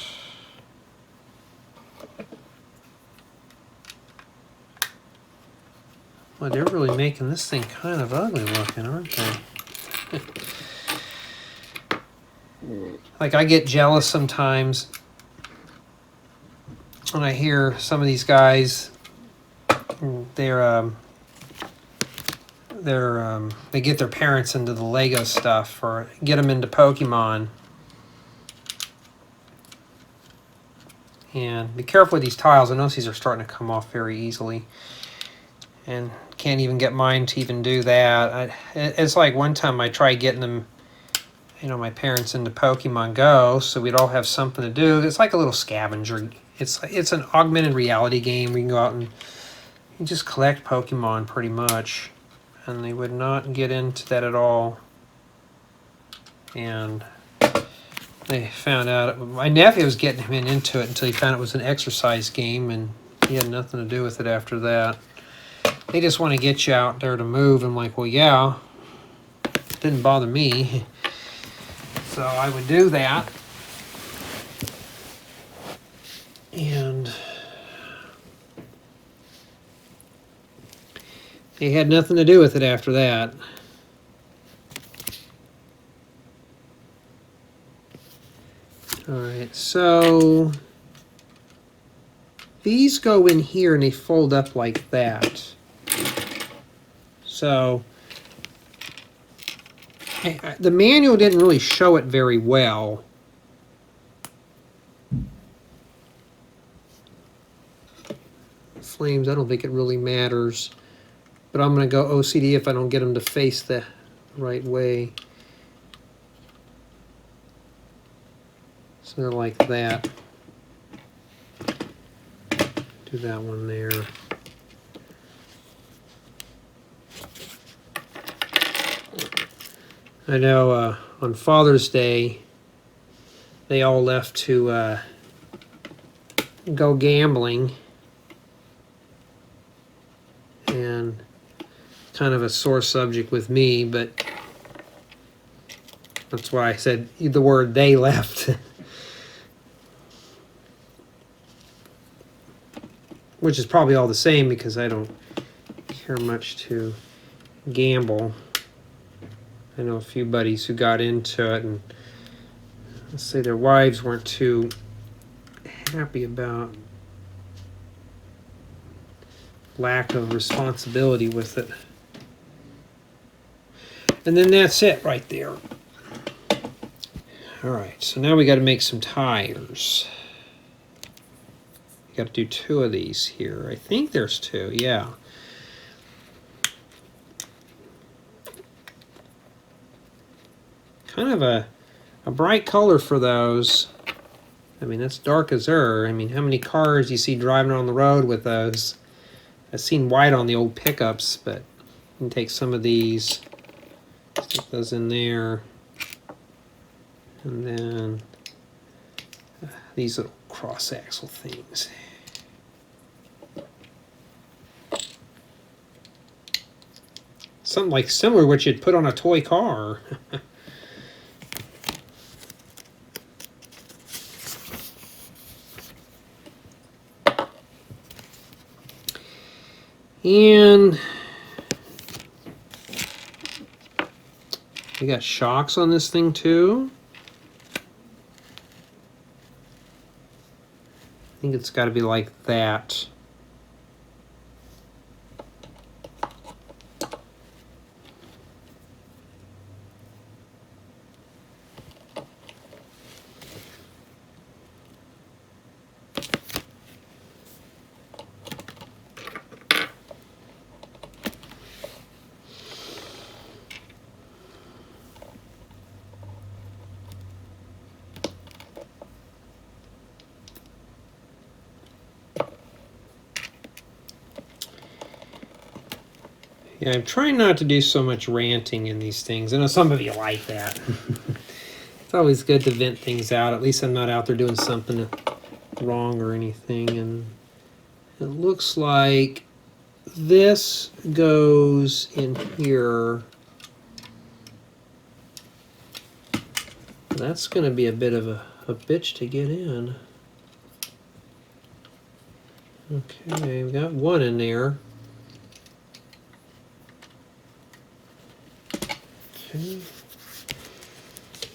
[SPEAKER 1] Well, they're really making this thing kind of ugly looking, aren't they? Like, I get jealous sometimes when I hear some of these guys, they get their parents into the Lego stuff or get them into Pokemon. And be careful with these tiles. I notice these are starting to come off very easily. And can't even get mine to even do that. It's like one time I tried getting them, you know, my parents into Pokemon Go, so we'd all have something to do. It's like a little scavenger. It's an augmented reality game. We can go out and you just collect Pokemon pretty much. And they would not get into that at all. And they found out, my nephew was getting him into it until he found it was an exercise game, and he had nothing to do with it after that. They just want to get you out there to move. I'm like, well, yeah, it didn't bother me. So I would do that. And they had nothing to do with it after that. All right, so these go in here and they fold up like that. So the manual didn't really show it very well. Flames, I don't think it really matters. But I'm going to go OCD if I don't get them to face the right way. So they're like that. Do that one there. I know on Father's Day, they all left to go gambling. And kind of a sore subject with me, but that's why I said the word they left. Which is probably all the same because I don't care much to gamble. I know a few buddies who got into it, and let's say their wives weren't too happy about lack of responsibility with it. And then that's it right there. All right, so now we got to make some tires. Got to do 2 of these here. I think there's 2, yeah. kind of a bright color for those. I mean, that's dark as I mean, how many cars you see driving on the road with those? I've seen white on the old pickups, but you can take some of these, stick those in there, and then these little cross-axle things. Something like similar to what you'd put on a toy car. And we got shocks on this thing too. I think it's got to be like that. Yeah, I'm trying not to do so much ranting in these things. I know some of you like that. It's always good to vent things out. At least I'm not out there doing something wrong or anything. And it looks like this goes in here. That's going to be a bit of a bitch to get in. Okay, we got one in there. Okay.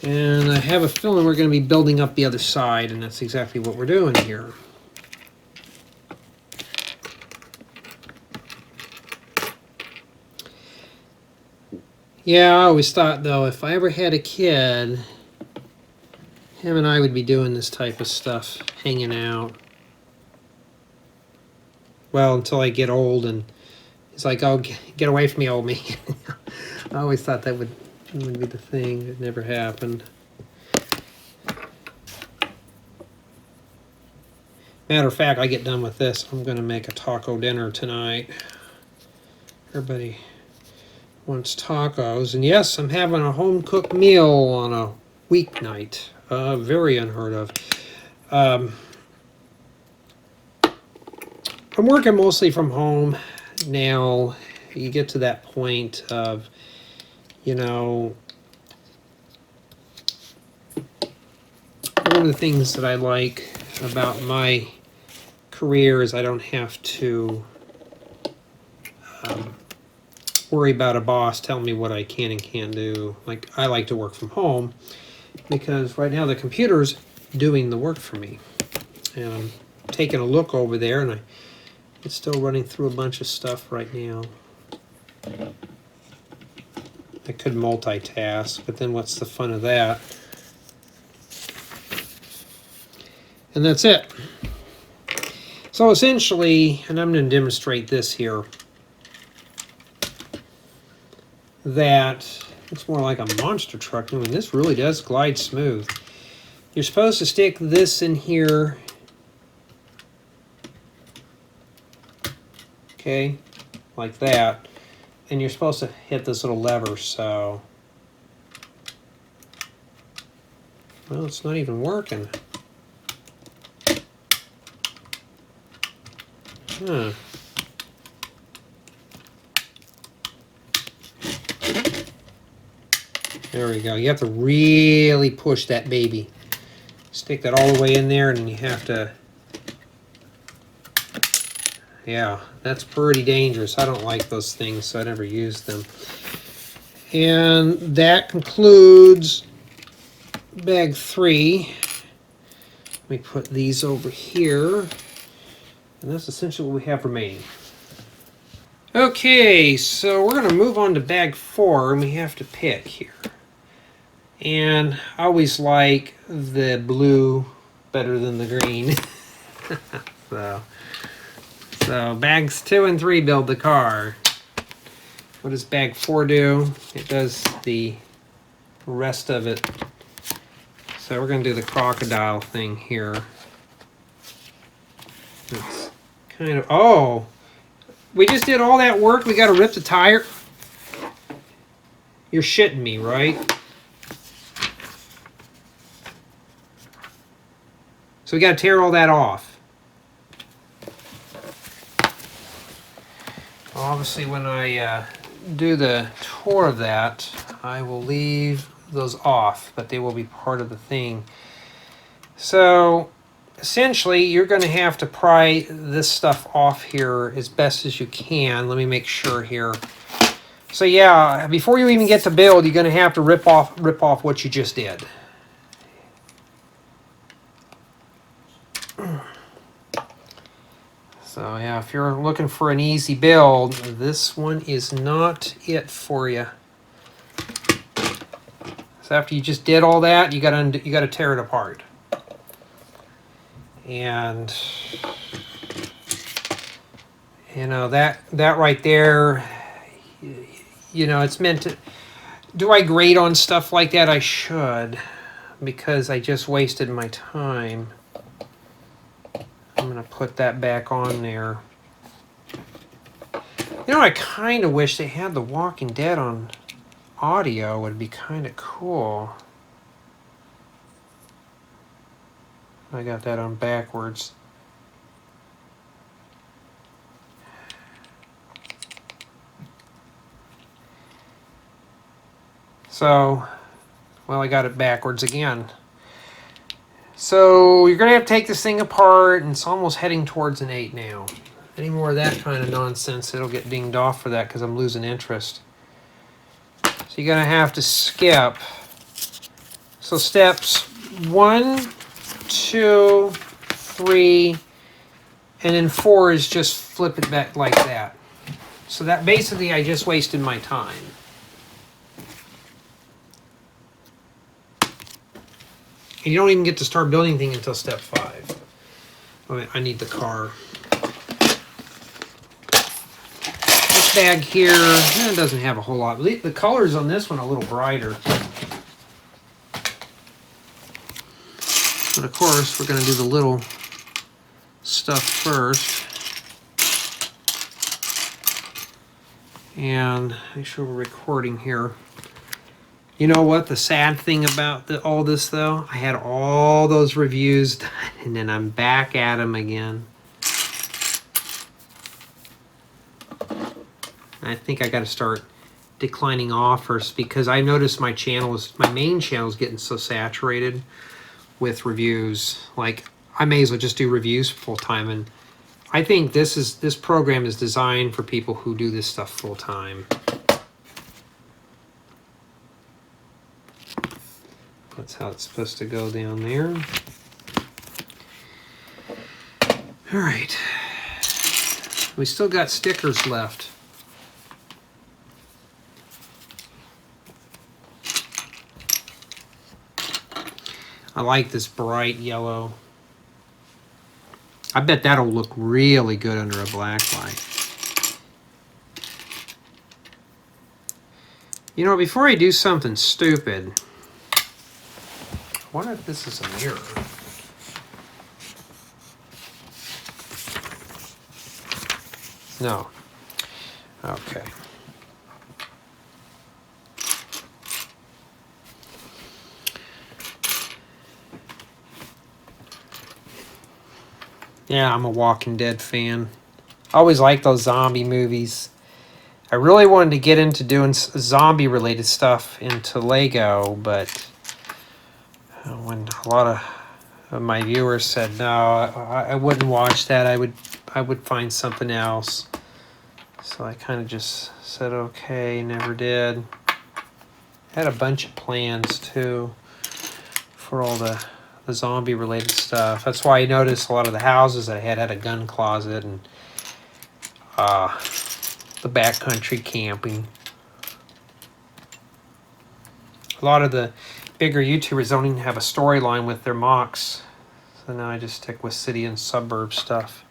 [SPEAKER 1] And I have a feeling we're going to be building up the other side, and that's exactly what we're doing here. Yeah, I always thought, though, if I ever had a kid, him and I would be doing this type of stuff, hanging out. Well, until I get old, and it's like, oh, get away from me, old me. I always thought that would be the thing. It never happened. Matter of fact, I get done with this, I'm going to make a taco dinner tonight. Everybody wants tacos. And yes, I'm having a home-cooked meal on a weeknight. Very unheard of. I'm working mostly from home now. You get to that point of, you know, one of the things that I like about my career is I don't have to worry about a boss telling me what I can and can't do. Like, I like to work from home because right now the computer's doing the work for me. And I'm taking a look over there, and it's still running through a bunch of stuff right now. I could multitask, but then what's the fun of that? And that's it. So essentially, and I'm going to demonstrate this here, that looks more like a monster truck. I mean, this really does glide smooth. You're supposed to stick this in here. Okay, like that. And you're supposed to hit this little lever, so... Well, it's not even working. Huh. There we go. You have to really push that baby. Stick that all the way in there, and then you have to... Yeah, that's pretty dangerous. I don't like those things, so I never use them. And that concludes bag 3. Let me put these over here. And that's essentially what we have remaining. Okay, so we're going to move on to bag 4, and we have to pick here. And I always like the blue better than the green. So bags 2 and 3 build the car. What does bag 4 do? It does the rest of it. So we're going to do the crocodile thing here. It's kind of, oh, we just did all that work. We got to rip the tire. You're shitting me, right? So we got to tear all that off. Obviously, when I do the tour of that, I will leave those off, but they will be part of the thing. So essentially, you're going to have to pry this stuff off here as best as you can. Let me make sure here. So yeah, before you even get to build, you're going to have to rip off what you just did. So yeah, if you're looking for an easy build, this one is not it for you. So after you just did all that, you got to tear it apart. And you know that right there, you know, it's meant to. Do I grade on stuff like that? I should, because I just wasted my time. I'm going to put that back on there. You know, I kind of wish they had The Walking Dead on audio. It would be kind of cool. I got that on backwards. So, well, I got it backwards again. So you're going to have to take this thing apart, and it's almost heading towards an 8 now. Any more of that kind of nonsense, it'll get dinged off for that because I'm losing interest. So you're going to have to skip. So steps 1, 2, 3, and then 4 is just flip it back like that. So that basically I just wasted my time. And you don't even get to start building anything until step 5. I need the car. This bag here, it doesn't have a whole lot. The colors on this one are a little brighter. But of course, we're going to do the little stuff first. And make sure we're recording here. You know what? The sad thing about all this, though, I had all those reviews done, and then I'm back at them again. I think I got to start declining offers because I noticed my main channel is getting so saturated with reviews. Like, I may as well just do reviews full time, and I think this program is designed for people who do this stuff full time. That's how it's supposed to go down there. All right. We still got stickers left. I like this bright yellow. I bet that'll look really good under a black light. You know, before I do something stupid, I wonder if this is a mirror. No. Okay. Yeah, I'm a Walking Dead fan. I always liked those zombie movies. I really wanted to get into doing zombie-related stuff into Lego, but when a lot of my viewers said no, I wouldn't watch that. I would find something else. So I kind of just said okay, never did. Had a bunch of plans too for all the zombie related stuff. That's why I noticed a lot of the houses that I had a gun closet, and the backcountry camping. A lot of the bigger YouTubers don't even have a storyline with their mocks, so now I just stick with city and suburb stuff.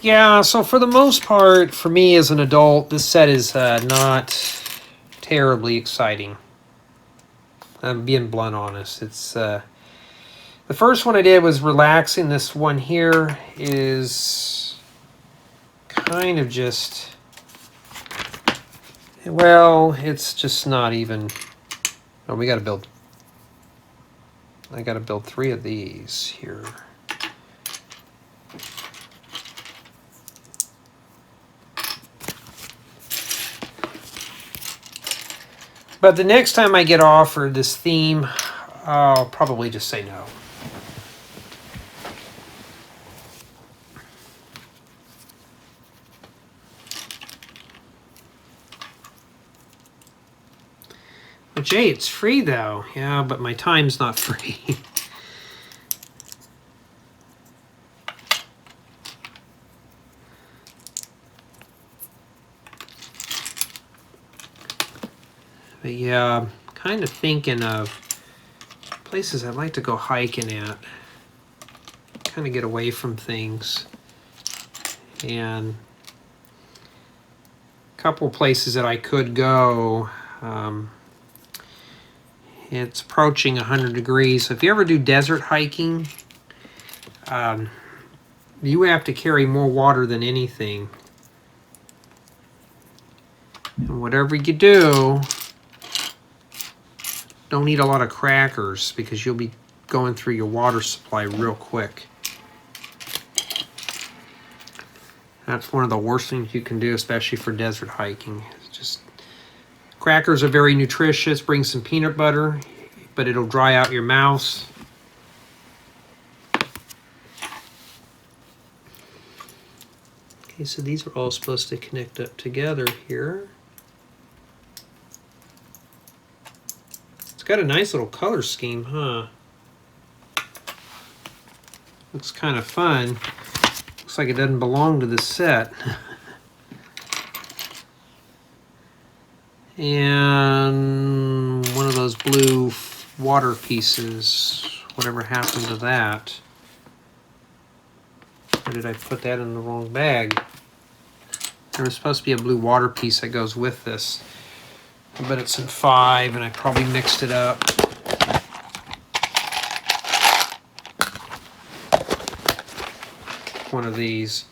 [SPEAKER 1] Yeah, so for the most part, for me as an adult, this set is not terribly exciting. I'm being blunt honest. It's the first one I did was relaxing. This one here is kind of just, well, it's just not even. Oh, we got to build. I got to build 3 of these here. But the next time I get offered this theme, I'll probably just say no. But Jay, it's free though. Yeah, but my time's not free. But yeah, I'm kind of thinking of places I'd like to go hiking at. Kind of get away from things. And a couple places that I could go. It's approaching 100 degrees. So if you ever do desert hiking, you have to carry more water than anything. And whatever you do, don't eat a lot of crackers because you'll be going through your water supply real quick. That's one of the worst things you can do, especially for desert hiking. It's just crackers are very nutritious. Bring some peanut butter, but it'll dry out your mouth. Okay, so these are all supposed to connect up together here. It's got a nice little color scheme, huh? Looks kind of fun. Looks like it doesn't belong to this set. And one of those blue water pieces, whatever happened to that? Or did I put that in the wrong bag? There was supposed to be a blue water piece that goes with this. But it's in 5 and I probably mixed it up. One of these.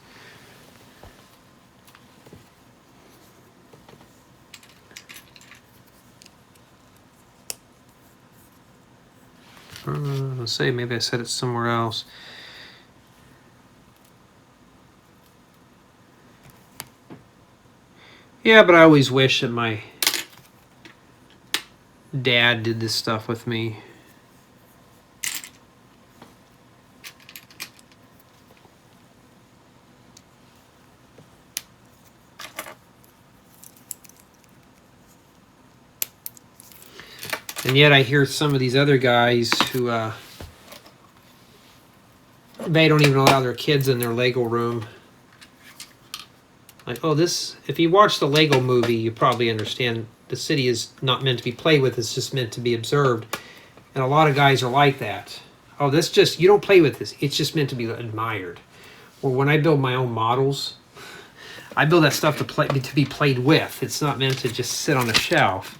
[SPEAKER 1] Let's see, maybe I said it somewhere else. Yeah, but I always wish that my dad did this stuff with me. And yet I hear some of these other guys who, they don't even allow their kids in their Lego room. Like, oh, this, if you watch the Lego movie, you probably understand the city is not meant to be played with, it's just meant to be observed. And a lot of guys are like that. Oh, this just, you don't play with this, it's just meant to be admired. Or when I build my own models, I build that stuff to be played with. It's not meant to just sit on a shelf.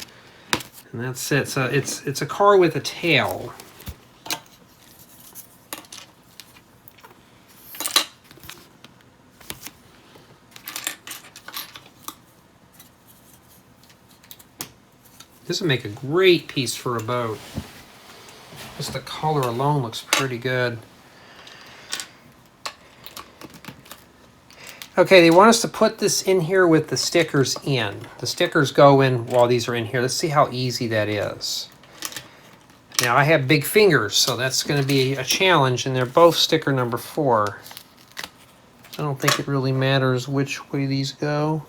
[SPEAKER 1] And that's it. So it's a car with a tail. This would make a great piece for a boat. Just the color alone looks pretty good. Okay, they want us to put this in here with the stickers in. The stickers go in while these are in here. Let's see how easy that is. Now, I have big fingers, so that's going to be a challenge, and they're both sticker number 4. I don't think it really matters which way these go.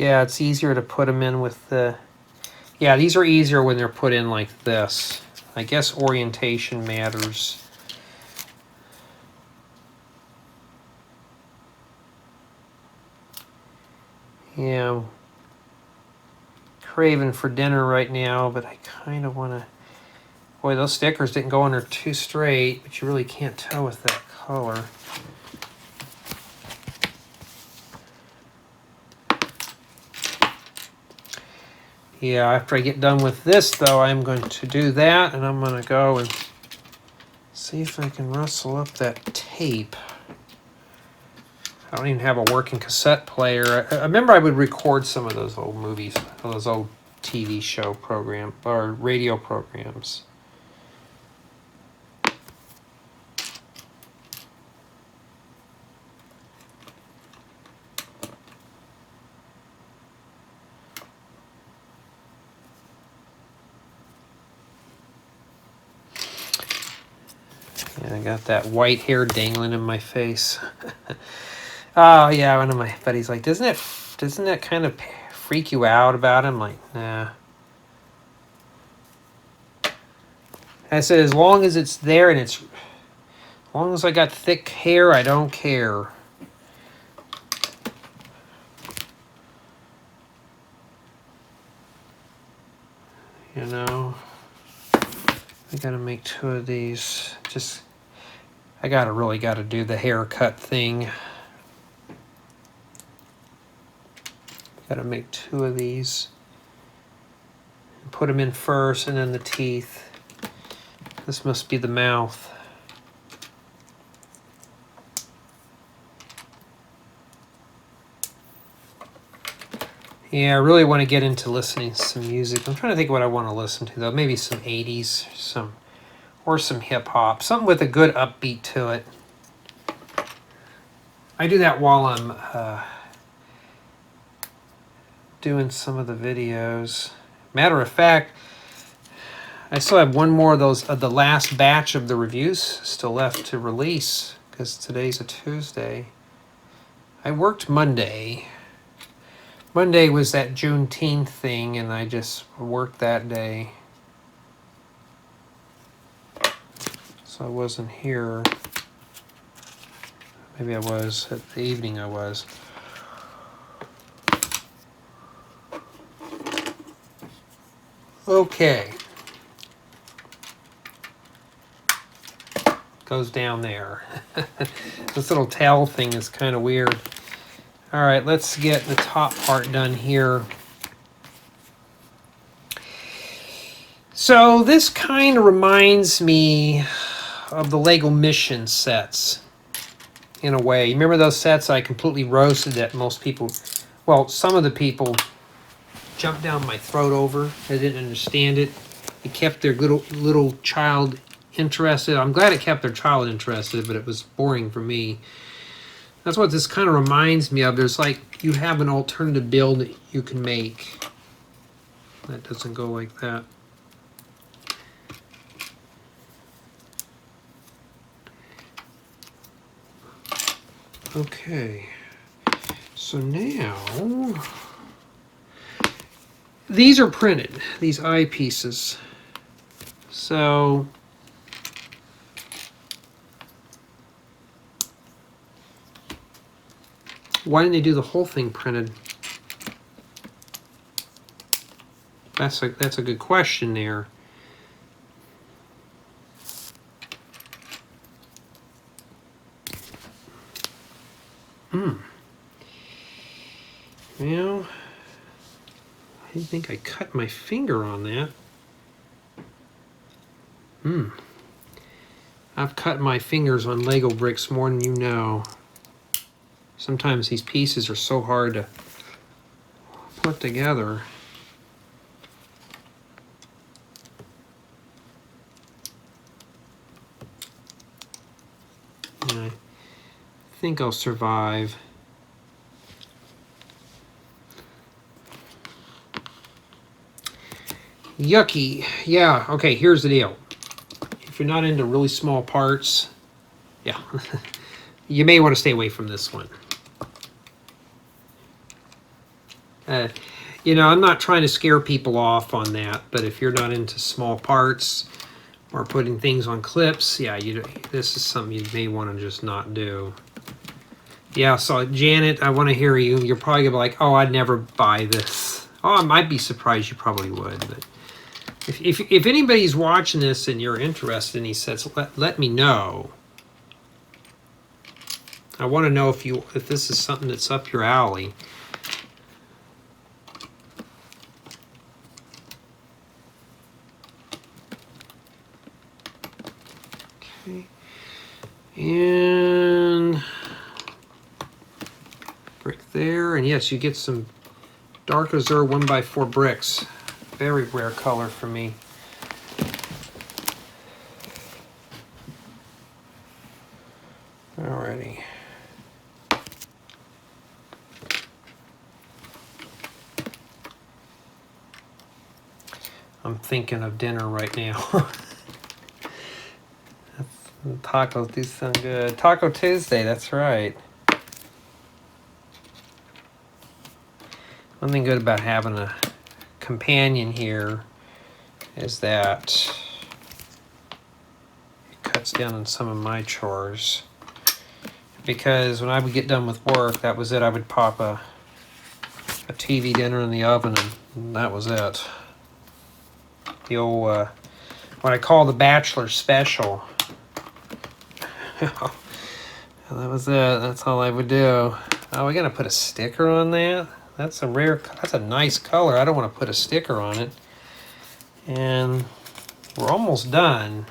[SPEAKER 1] Yeah, it's easier to put them in with the... Yeah, these are easier when they're put in like this. I guess orientation matters. Yeah, I'm craving for dinner right now, but I kind of want to... Boy, those stickers didn't go on there too straight, but you really can't tell with that color. Yeah, after I get done with this, though, I'm going to do that, and I'm going to go and see if I can rustle up that tape. I don't even have a working cassette player. I remember I would record some of those old movies, those old TV show program or radio programs. And I got that white hair dangling in my face. Oh yeah, one of my buddies like, doesn't that kind of freak you out about him? Like, nah. I said, as long as it's there and as long as I got thick hair, I don't care. You know, I gotta make 2 of these. I really gotta do the haircut thing. Gotta make 2 of these. Put them in first and then the teeth. This must be the mouth. Yeah, I really want to get into listening to some music. I'm trying to think what I want to listen to though. Maybe some 80s, or some hip hop, something with a good upbeat to it. I do that while I'm doing some of the videos. Matter of fact, I still have one more of those of the last batch of the reviews still left to release because today's a Tuesday. I worked Monday. Monday was that Juneteenth thing, and I just worked that day. So I wasn't here. Maybe I was. At the evening I was. Okay. Goes down there. This little tail thing is kind of weird. All right, let's get the top part done here. So this kind of reminds me of the LEGO Mission sets in a way. You remember those sets I completely roasted that most people, well, some of the people jumped down my throat over. They didn't understand it. It kept their little child interested. I'm glad it kept their child interested, but it was boring for me. That's what this kind of reminds me of. There's like, you have an alternative build that you can make. That doesn't go like that. Okay, so now, these are printed, these eyepieces. So, why didn't they do the whole thing printed? That's a good question there. Well, I didn't think I cut my finger on that. I've cut my fingers on Lego bricks more than you know. Sometimes these pieces are so hard to put together. And I think I'll survive. Yucky. Yeah, okay, here's the deal. If you're not into really small parts, yeah, you may want to stay away from this one. You know, I'm not trying to scare people off on that, but if you're not into small parts or putting things on clips, yeah, this is something you may want to just not do. Yeah, so Janet, I want to hear you. You're probably going to be like, oh, I'd never buy this. Oh, I might be surprised you probably would. But if anybody's watching this and you're interested and he says, let me know. I want to know if this is something that's up your alley. Okay. And brick there. And yes, you get some dark azure 1x4 bricks. Very rare color for me. Alrighty. I'm thinking of dinner right now. Tacos do sound good. Taco Tuesday, that's right. One thing good about having a companion here is that it cuts down on some of my chores. Because when I would get done with work, that was it. I would pop a TV dinner in the oven and that was it. The old, what I call the bachelor special. And that was it. That's all I would do. Oh, we gotta put a sticker on that? That's a nice color. I don't want to put a sticker on it. And we're almost done.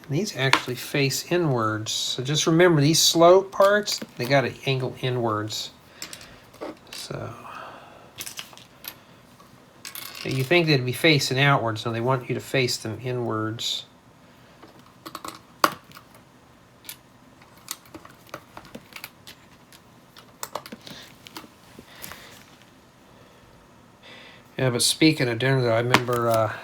[SPEAKER 1] These actually face inwards. So just remember these slope parts, they got to angle inwards. So you think they'd be facing outwards, so they want you to face them inwards. Yeah, but speaking of dinner though, I remember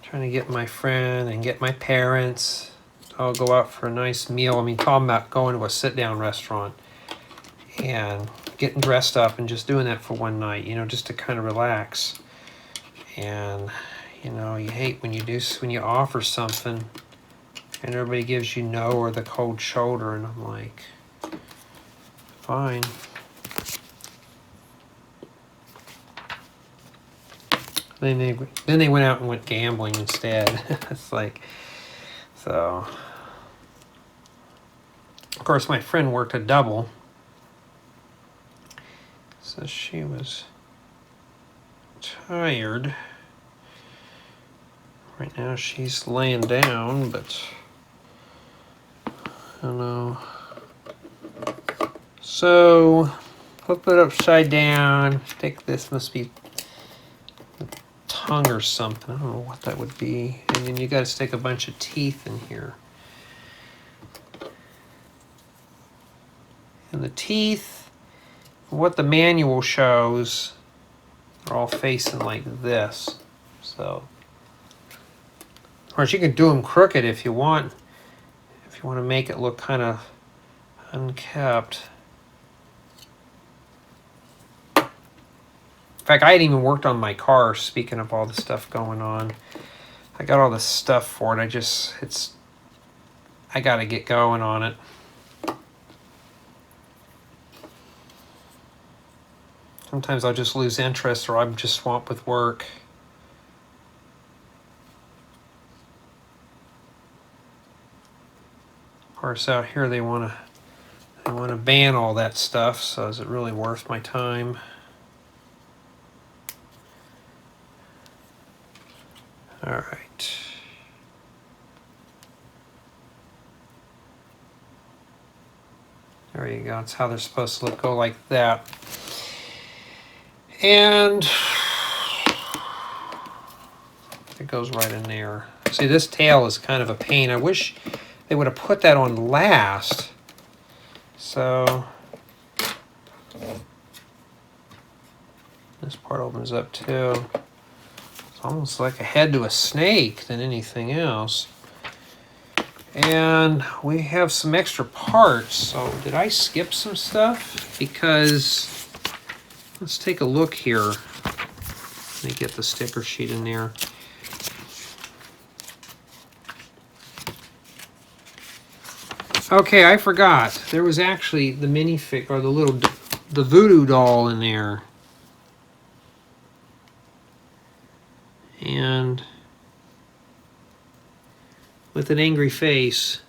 [SPEAKER 1] trying to get my friend and get my parents to all go out for a nice meal. I mean, talking about going to a sit-down restaurant and getting dressed up and just doing that for one night, you know, just to kind of relax. And, you know, you hate when you offer something and everybody gives you no or the cold shoulder, and I'm like, fine. Then they went out and went gambling instead. It's like, so. Of course, my friend worked a double. So she was tired. Right now she's laying down, but I don't know. So, flip it upside down. I think this must be tongue or something. I don't know what that would be. And then you got to stick a bunch of teeth in here. And the teeth, what the manual shows, are all facing like this. So, of course, you can do them crooked if you want. If you want to make it look kind of unkept. In fact, I hadn't even worked on my car, speaking of all the stuff going on. I got all this stuff for it. I got to get going on it. Sometimes I'll just lose interest or I'm just swamped with work. Of course, out here they want to ban all that stuff, so is it really worth my time? All right. There you go. That's how they're supposed to look. Go like that. And it goes right in there. See, this tail is kind of a pain. I wish they would have put that on last. So this part opens up too. It's almost like a head to a snake than anything else. And we have some extra parts. So did I skip some stuff? Because let's take a look here. Let me get the sticker sheet in there. Okay, I forgot. There was actually the minifig, or the voodoo doll in there. And with an angry face.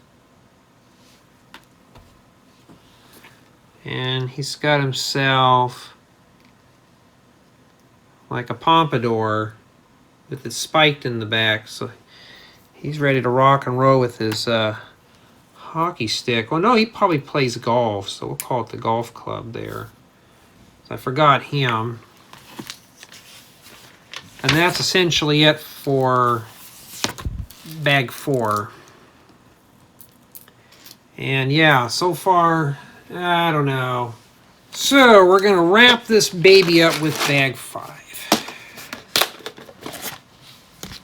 [SPEAKER 1] And he's got himself like a pompadour with it spiked in the back. So he's ready to rock and roll with his hockey stick. Well, no, he probably plays golf, so we'll call it the golf club there. So I forgot him. And that's essentially it for bag 4. And yeah, so far, I don't know. So we're going to wrap this baby up with bag 5.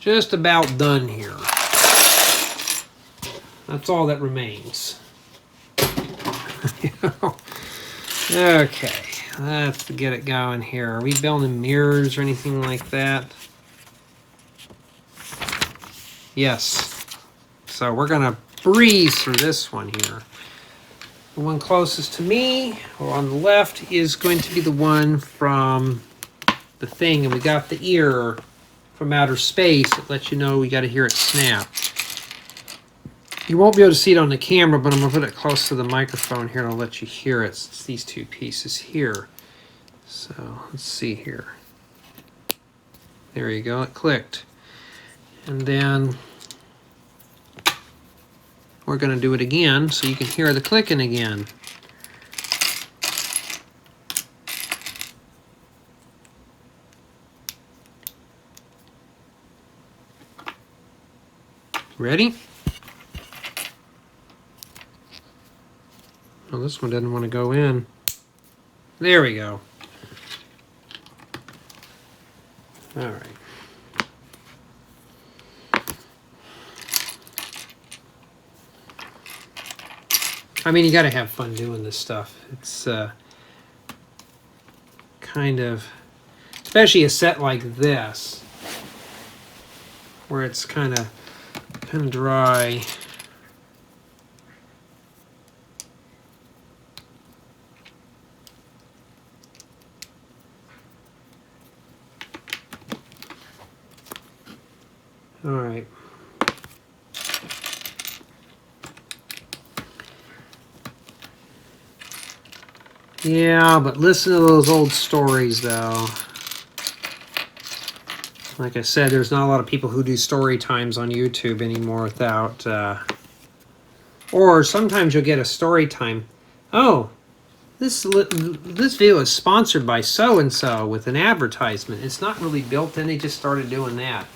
[SPEAKER 1] Just about done here. That's all that remains. Okay, let's get it going here. Are we building mirrors or anything like that? Yes. So we're gonna breeze through this one here. The one closest to me, or on the left, is going to be the one from the thing, and we got the ear from outer space. It lets you know we got to hear it snap. You won't be able to see it on the camera, but I'm going to put it close to the microphone here and I'll let you hear it. It's these two pieces here. So let's see here. There you go, it clicked. And then we're going to do it again so you can hear the clicking again. Ready? Oh, this one doesn't want to go in. There we go. All right. I mean, you got to have fun doing this stuff. It's kind of, especially a set like this, where it's kind of dry. All right. Yeah, but listen to those old stories, though. Like I said, there's not a lot of people who do story times on YouTube anymore without... or sometimes you'll get a story time. Oh, this video is sponsored by so-and-so with an advertisement. It's not really built in. They just started doing that.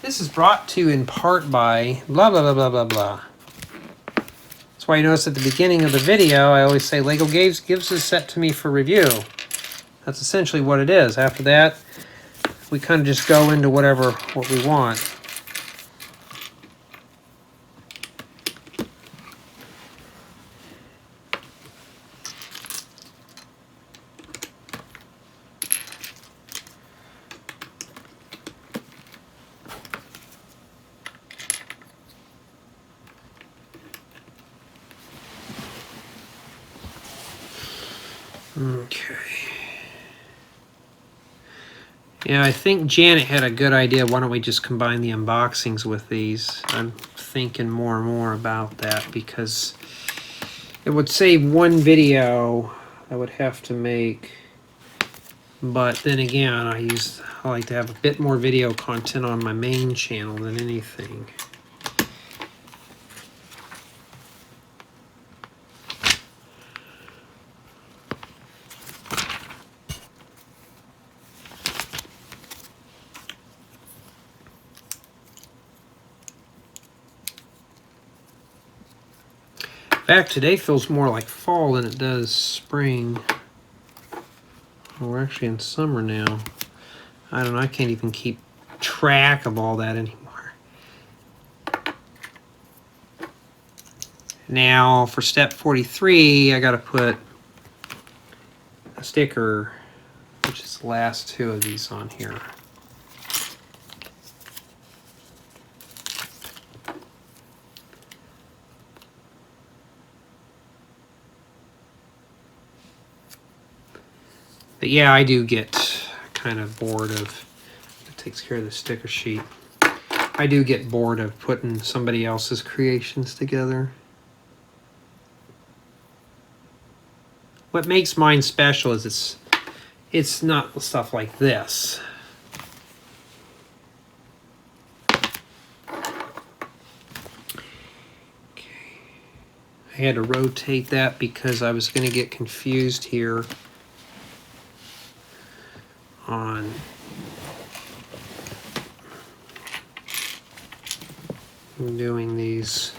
[SPEAKER 1] This is brought to you in part by blah, blah, blah, blah, blah, blah. That's why you notice at the beginning of the video, I always say LEGO gives this set to me for review. That's essentially what it is. After that, we kind of just go into what we want. Okay. Yeah, I think Janet had a good idea. Why don't we just combine the unboxings with these? I'm thinking more and more about that because it would save one video I would have to make. But then again, I like to have a bit more video content on my main channel than anything. In fact, today feels more like fall than it does spring. Well, we're actually in summer now. I don't know, I can't even keep track of all that anymore. Now for step 43, I got to put a sticker, which is the last two of these on here. But yeah, I do get kind of bored of, it takes care of the sticker sheet. I do get bored of putting somebody else's creations together. What makes mine special is it's not stuff like this. Okay. I had to rotate that because I was going to get confused here on doing these.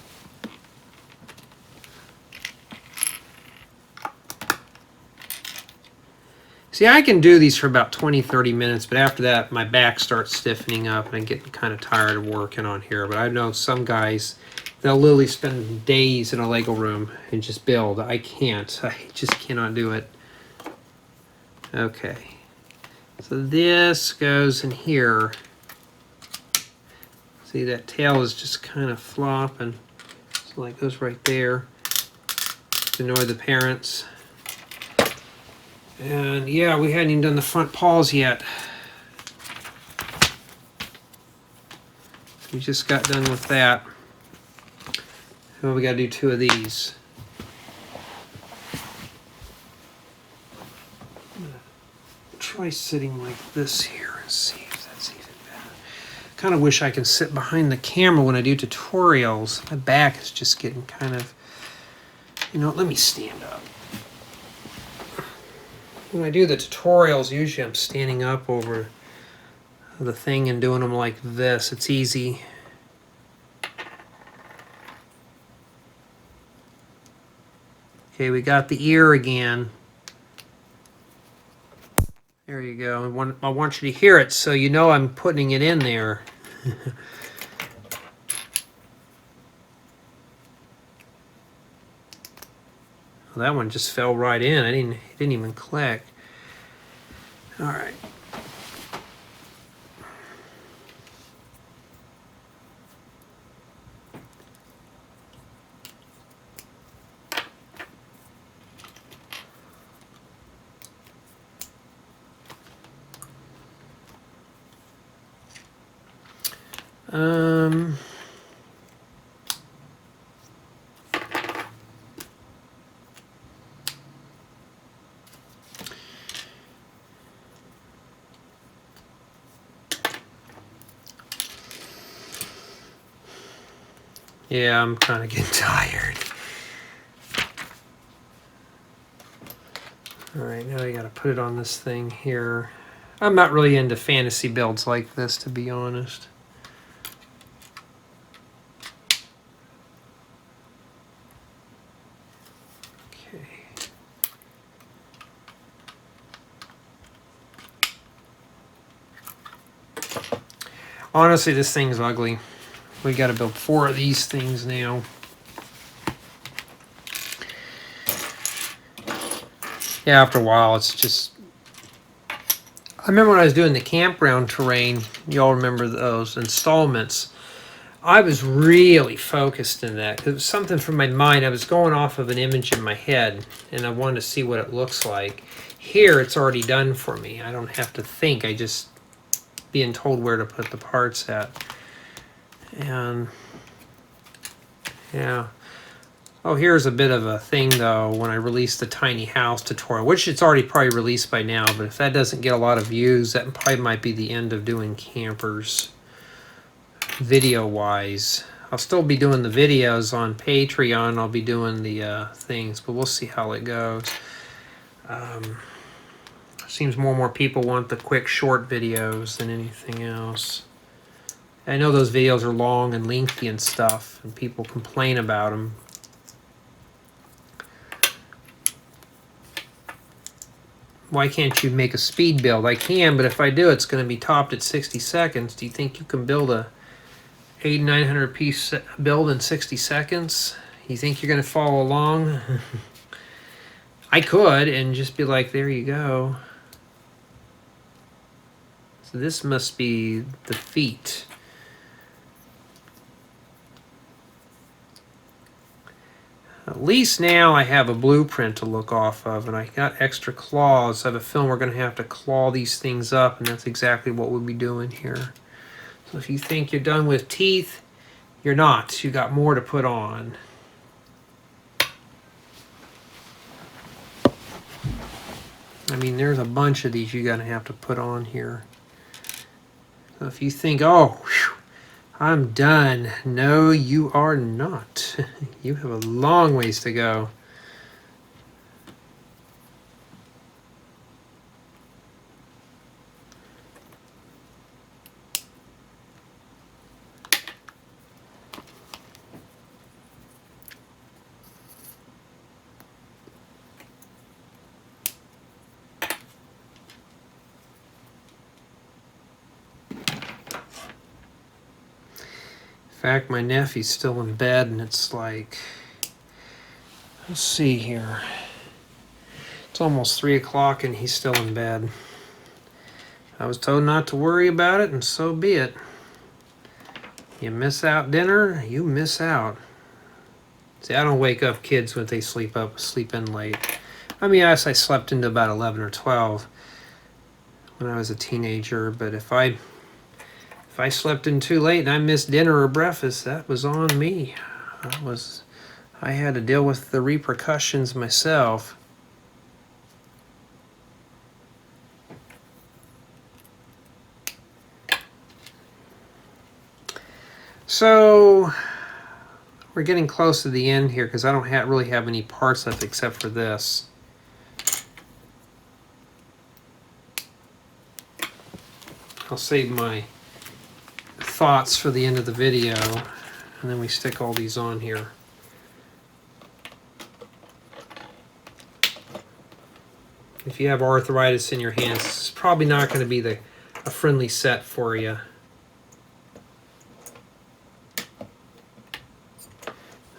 [SPEAKER 1] See, I can do these for about 20-30 minutes, but after that my back starts stiffening up and I'm getting kind of tired of working on here. But I know some guys, they'll literally spend days in a Lego room and just build. I can't. I just cannot do it. Okay. So this goes in here. See, that tail is just kind of flopping. So like goes right there to annoy the parents. And yeah, we hadn't even done the front paws yet. We just got done with that. So we got to do two of these. Try sitting like this here and see if that's even better. Kind of wish I can sit behind the camera when I do tutorials. My back is just getting kind of, you know, let me stand up. When I do the tutorials, usually I'm standing up over the thing and doing them like this. It's easy. Okay, we got the ear again. There you go. I want you to hear it so you know I'm putting it in there. Well, that one just fell right in. It didn't even click. All right. Yeah, I'm kind of getting tired. All right, now I got to put it on this thing here. I'm not really into fantasy builds like this, to be honest. Okay. Honestly, this thing's ugly. We got to build 4 of these things now. Yeah, after a while, it's just... I remember when I was doing the campground terrain, you all remember those installments. I was really focused in that. It was something from my mind. I was going off of an image in my head, and I wanted to see what it looks like. Here, it's already done for me. I don't have to think. I just being told where to put the parts at. And yeah. Oh, here's a bit of a thing though. When I release the tiny house tutorial, which it's already probably released by now, but if that doesn't get a lot of views, that probably might be the end of doing campers video wise. I'll still be doing the videos on Patreon. I'll be doing the things, but we'll see how it goes. Seems more and more people want the quick short videos than anything else. I know those videos are long and lengthy and stuff, and people complain about them. Why can't you make a speed build? I can, but if I do, it's going to be topped at 60 seconds. Do you think you can build a 800-900 piece build in 60 seconds? You think you're going to follow along? I could and just be like, there you go. So this must be the feet. At least now I have a blueprint to look off of, and I got extra claws. I have a film we're going to have to claw these things up, and that's exactly what we'll be doing here. So if you think you're done with teeth, you're not. You got more to put on. I mean, there's a bunch of these you're going to have to put on here. So if you think, oh, whew, I'm done. No, you are not. You have a long ways to go. In fact, my nephew's still in bed, and it's like, let's see here. It's almost 3 o'clock, and he's still in bed. I was told not to worry about it, and so be it. You miss out dinner, you miss out. See, I don't wake up kids when they sleep in late. I mean, yes, I slept into about 11 or 12 when I was a teenager, but if I slept in too late and I missed dinner or breakfast, that was on me. I had to deal with the repercussions myself. So we're getting close to the end here because I don't really have any parts left except for this. I'll save my thoughts for the end of the video, and then we stick all these on here. If you have arthritis in your hands, it's probably not going to be a friendly set for you.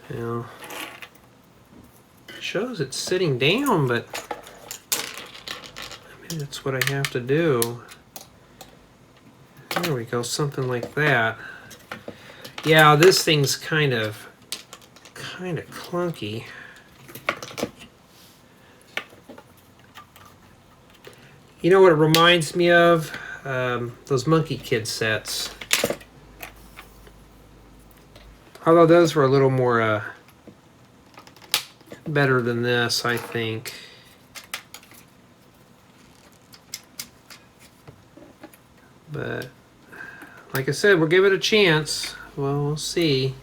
[SPEAKER 1] Now, it shows it's sitting down, but maybe that's what I have to do. There we go, something like that. Yeah, this thing's kind of clunky. You know what it reminds me of? Those Monkey Kid sets. Although those were a little more better than this, I think. But like I said, we'll give it a chance. Well, we'll see.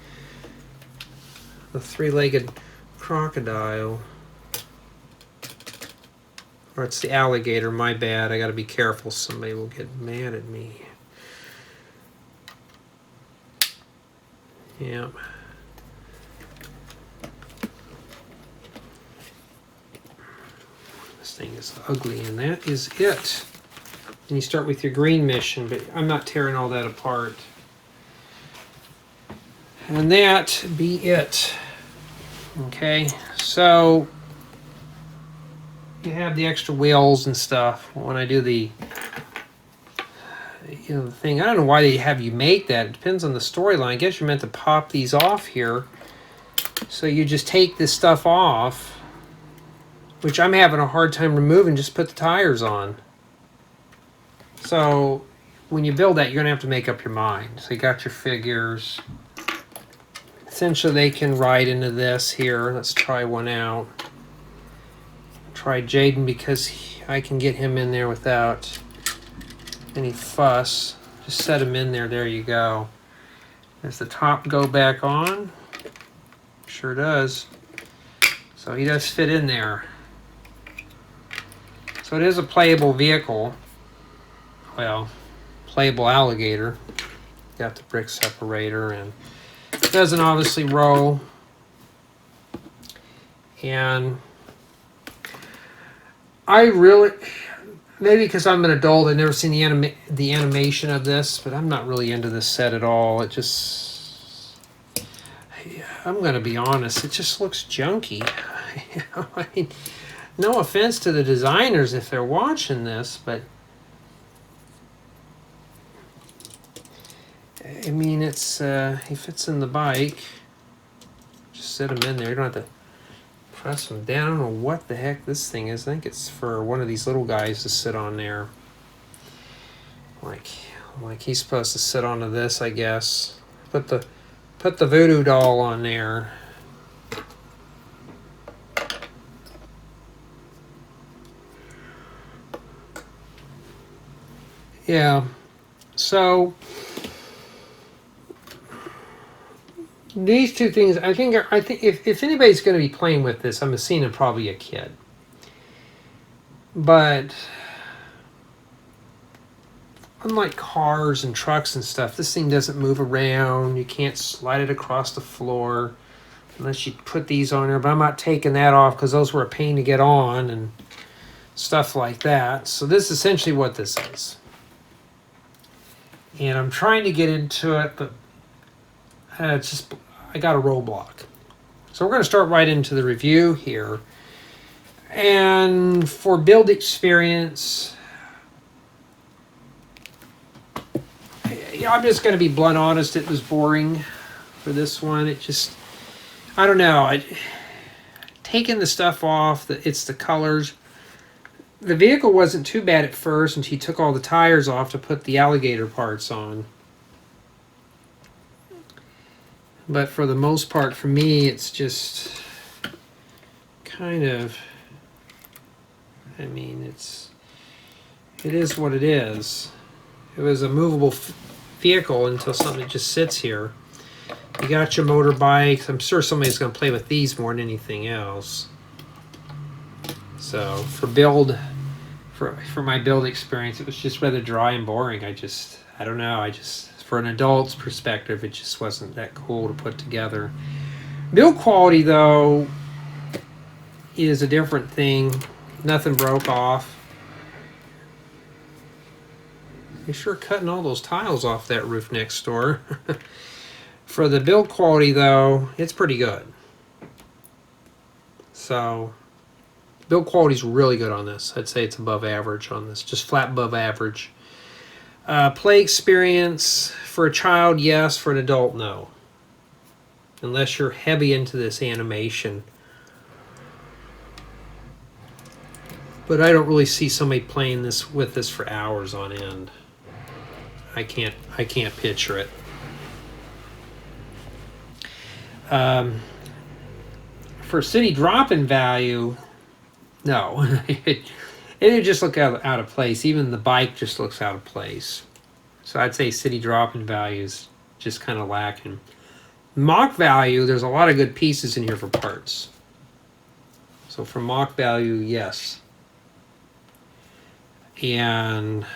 [SPEAKER 1] The three-legged crocodile. Or it's the alligator, my bad. I gotta be careful, somebody will get mad at me. Yeah. This thing is ugly, and that is it. And you start with your green mission, but I'm not tearing all that apart. And that be it. Okay, so you have the extra wheels and stuff. When I do the thing, I don't know why they have you make that. It depends on the storyline. I guess you're meant to pop these off here. So you just take this stuff off, which I'm having a hard time removing, just put the tires on. So when you build that, you're going to have to make up your mind. So you got your figures. Essentially, they can ride into this here. Let's try one out. Try Jayden because I can get him in there without any fuss. Just set him in there. There you go. Does the top go back on? Sure does. So he does fit in there. So it is a playable vehicle. Well, playable alligator. Got the brick separator, and it doesn't obviously roll. And I really, maybe because I'm an adult, I've never seen the animation of this, but I'm not really into this set at all. It just, I'm going to be honest, it just looks junky. I mean, no offense to the designers if they're watching this, but I mean, it's he fits in the bike. Just set him in there. You don't have to press him down. I don't know what the heck this thing is. I think it's for one of these little guys to sit on there. Like he's supposed to sit onto this, I guess. Put the voodoo doll on there. Yeah. So these two things, I think if anybody's going to be playing with this, I'm assuming probably a kid. But unlike cars and trucks and stuff, this thing doesn't move around. You can't slide it across the floor unless you put these on there. But I'm not taking that off because those were a pain to get on and stuff like that. So this is essentially what this is. And I'm trying to get into it, but it's just, I got a roadblock. So we're going to start right into the review here. And for build experience, I'm just going to be blunt honest, it was boring for this one. It just, I don't know. Taking the stuff off, it's the colors. The vehicle wasn't too bad at first until he took all the tires off to put the alligator parts on. But for the most part, for me, it's just kind of, I mean, it is what it is. It was a movable vehicle until something just sits here. You got your motorbikes. I'm sure somebody's going to play with these more than anything else. So for my build experience, it was just rather dry and boring. I don't know. For an adult's perspective, it just wasn't that cool to put together. Build quality, though, is a different thing. Nothing broke off. They're sure cutting all those tiles off that roof next door. For the build quality, though, it's pretty good. So build quality is really good on this. I'd say it's above average on this, just flat above average. Play experience for a child, yes. For an adult, no. Unless you're heavy into this animation. But I don't really see somebody playing with this for hours on end. I can't picture it. For city drop-in value, no. It would just look out of place. Even the bike just looks out of place. So I'd say city drop-in value is just kind of lacking. Mock value, there's a lot of good pieces in here for parts. So for mock value, yes. And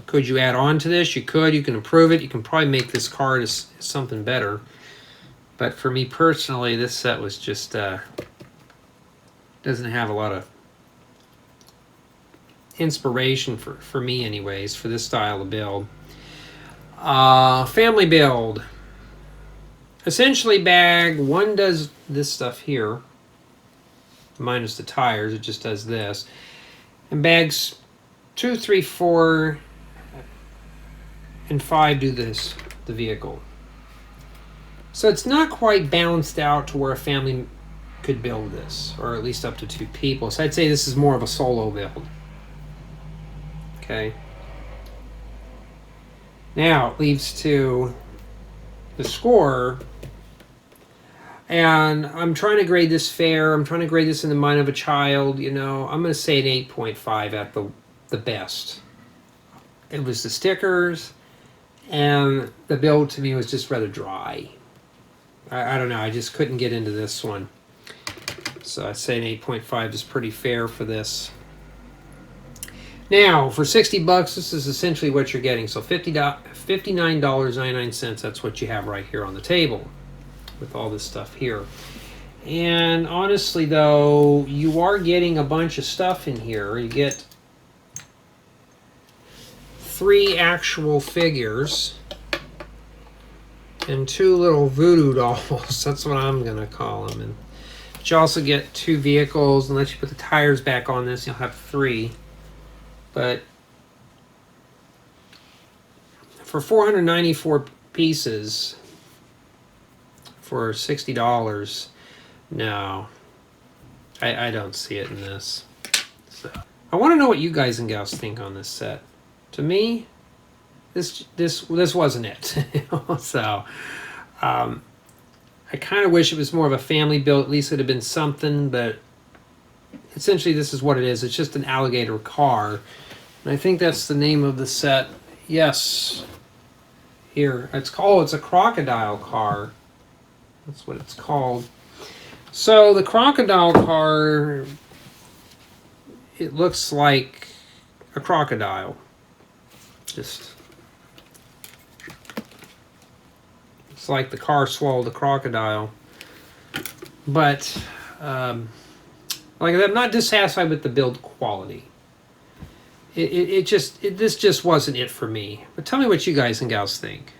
[SPEAKER 1] could you add on to this? You could. You can improve it. You can probably make this card as something better. But for me personally, this set was just doesn't have a lot of inspiration for me anyways, for this style of build. Family build. Essentially bag, one does this stuff here, minus the tires, it just does this. And bags 2, 3, 4, and 5 do this, the vehicle. So it's not quite balanced out to where a family could build this, or at least up to 2 people. So I'd say this is more of a solo build. Okay. Now it leads to the score. And I'm trying to grade this fair. I'm trying to grade this in the mind of a child. You know, I'm going to say an 8.5 at the best. It was the stickers, and the build to me was just rather dry. I don't know. I just couldn't get into this one. So I'd say an 8.5 is pretty fair for this. Now, for $60, this is essentially what you're getting. So $59.99, that's what you have right here on the table with all this stuff here. And honestly, though, you are getting a bunch of stuff in here. You get 3 actual figures. And 2 little voodoo dolls. That's what I'm gonna call them. And but you also get 2 vehicles. Unless you put the tires back on this, you'll have 3. But for 494 pieces for $60, no, I don't see it in this. So I want to know what you guys and gals think on this set. To me, this wasn't it. So I kind of wish it was more of a family build. At least it'd have been something. But essentially, this is what it is. It's just an alligator car, and I think that's the name of the set. Yes. Here, it's a crocodile car. That's what it's called. So the crocodile car, it looks like a crocodile. Just, it's like the car swallowed a crocodile. But like I'm not dissatisfied with the build quality. This just wasn't it for me. But tell me what you guys and gals think.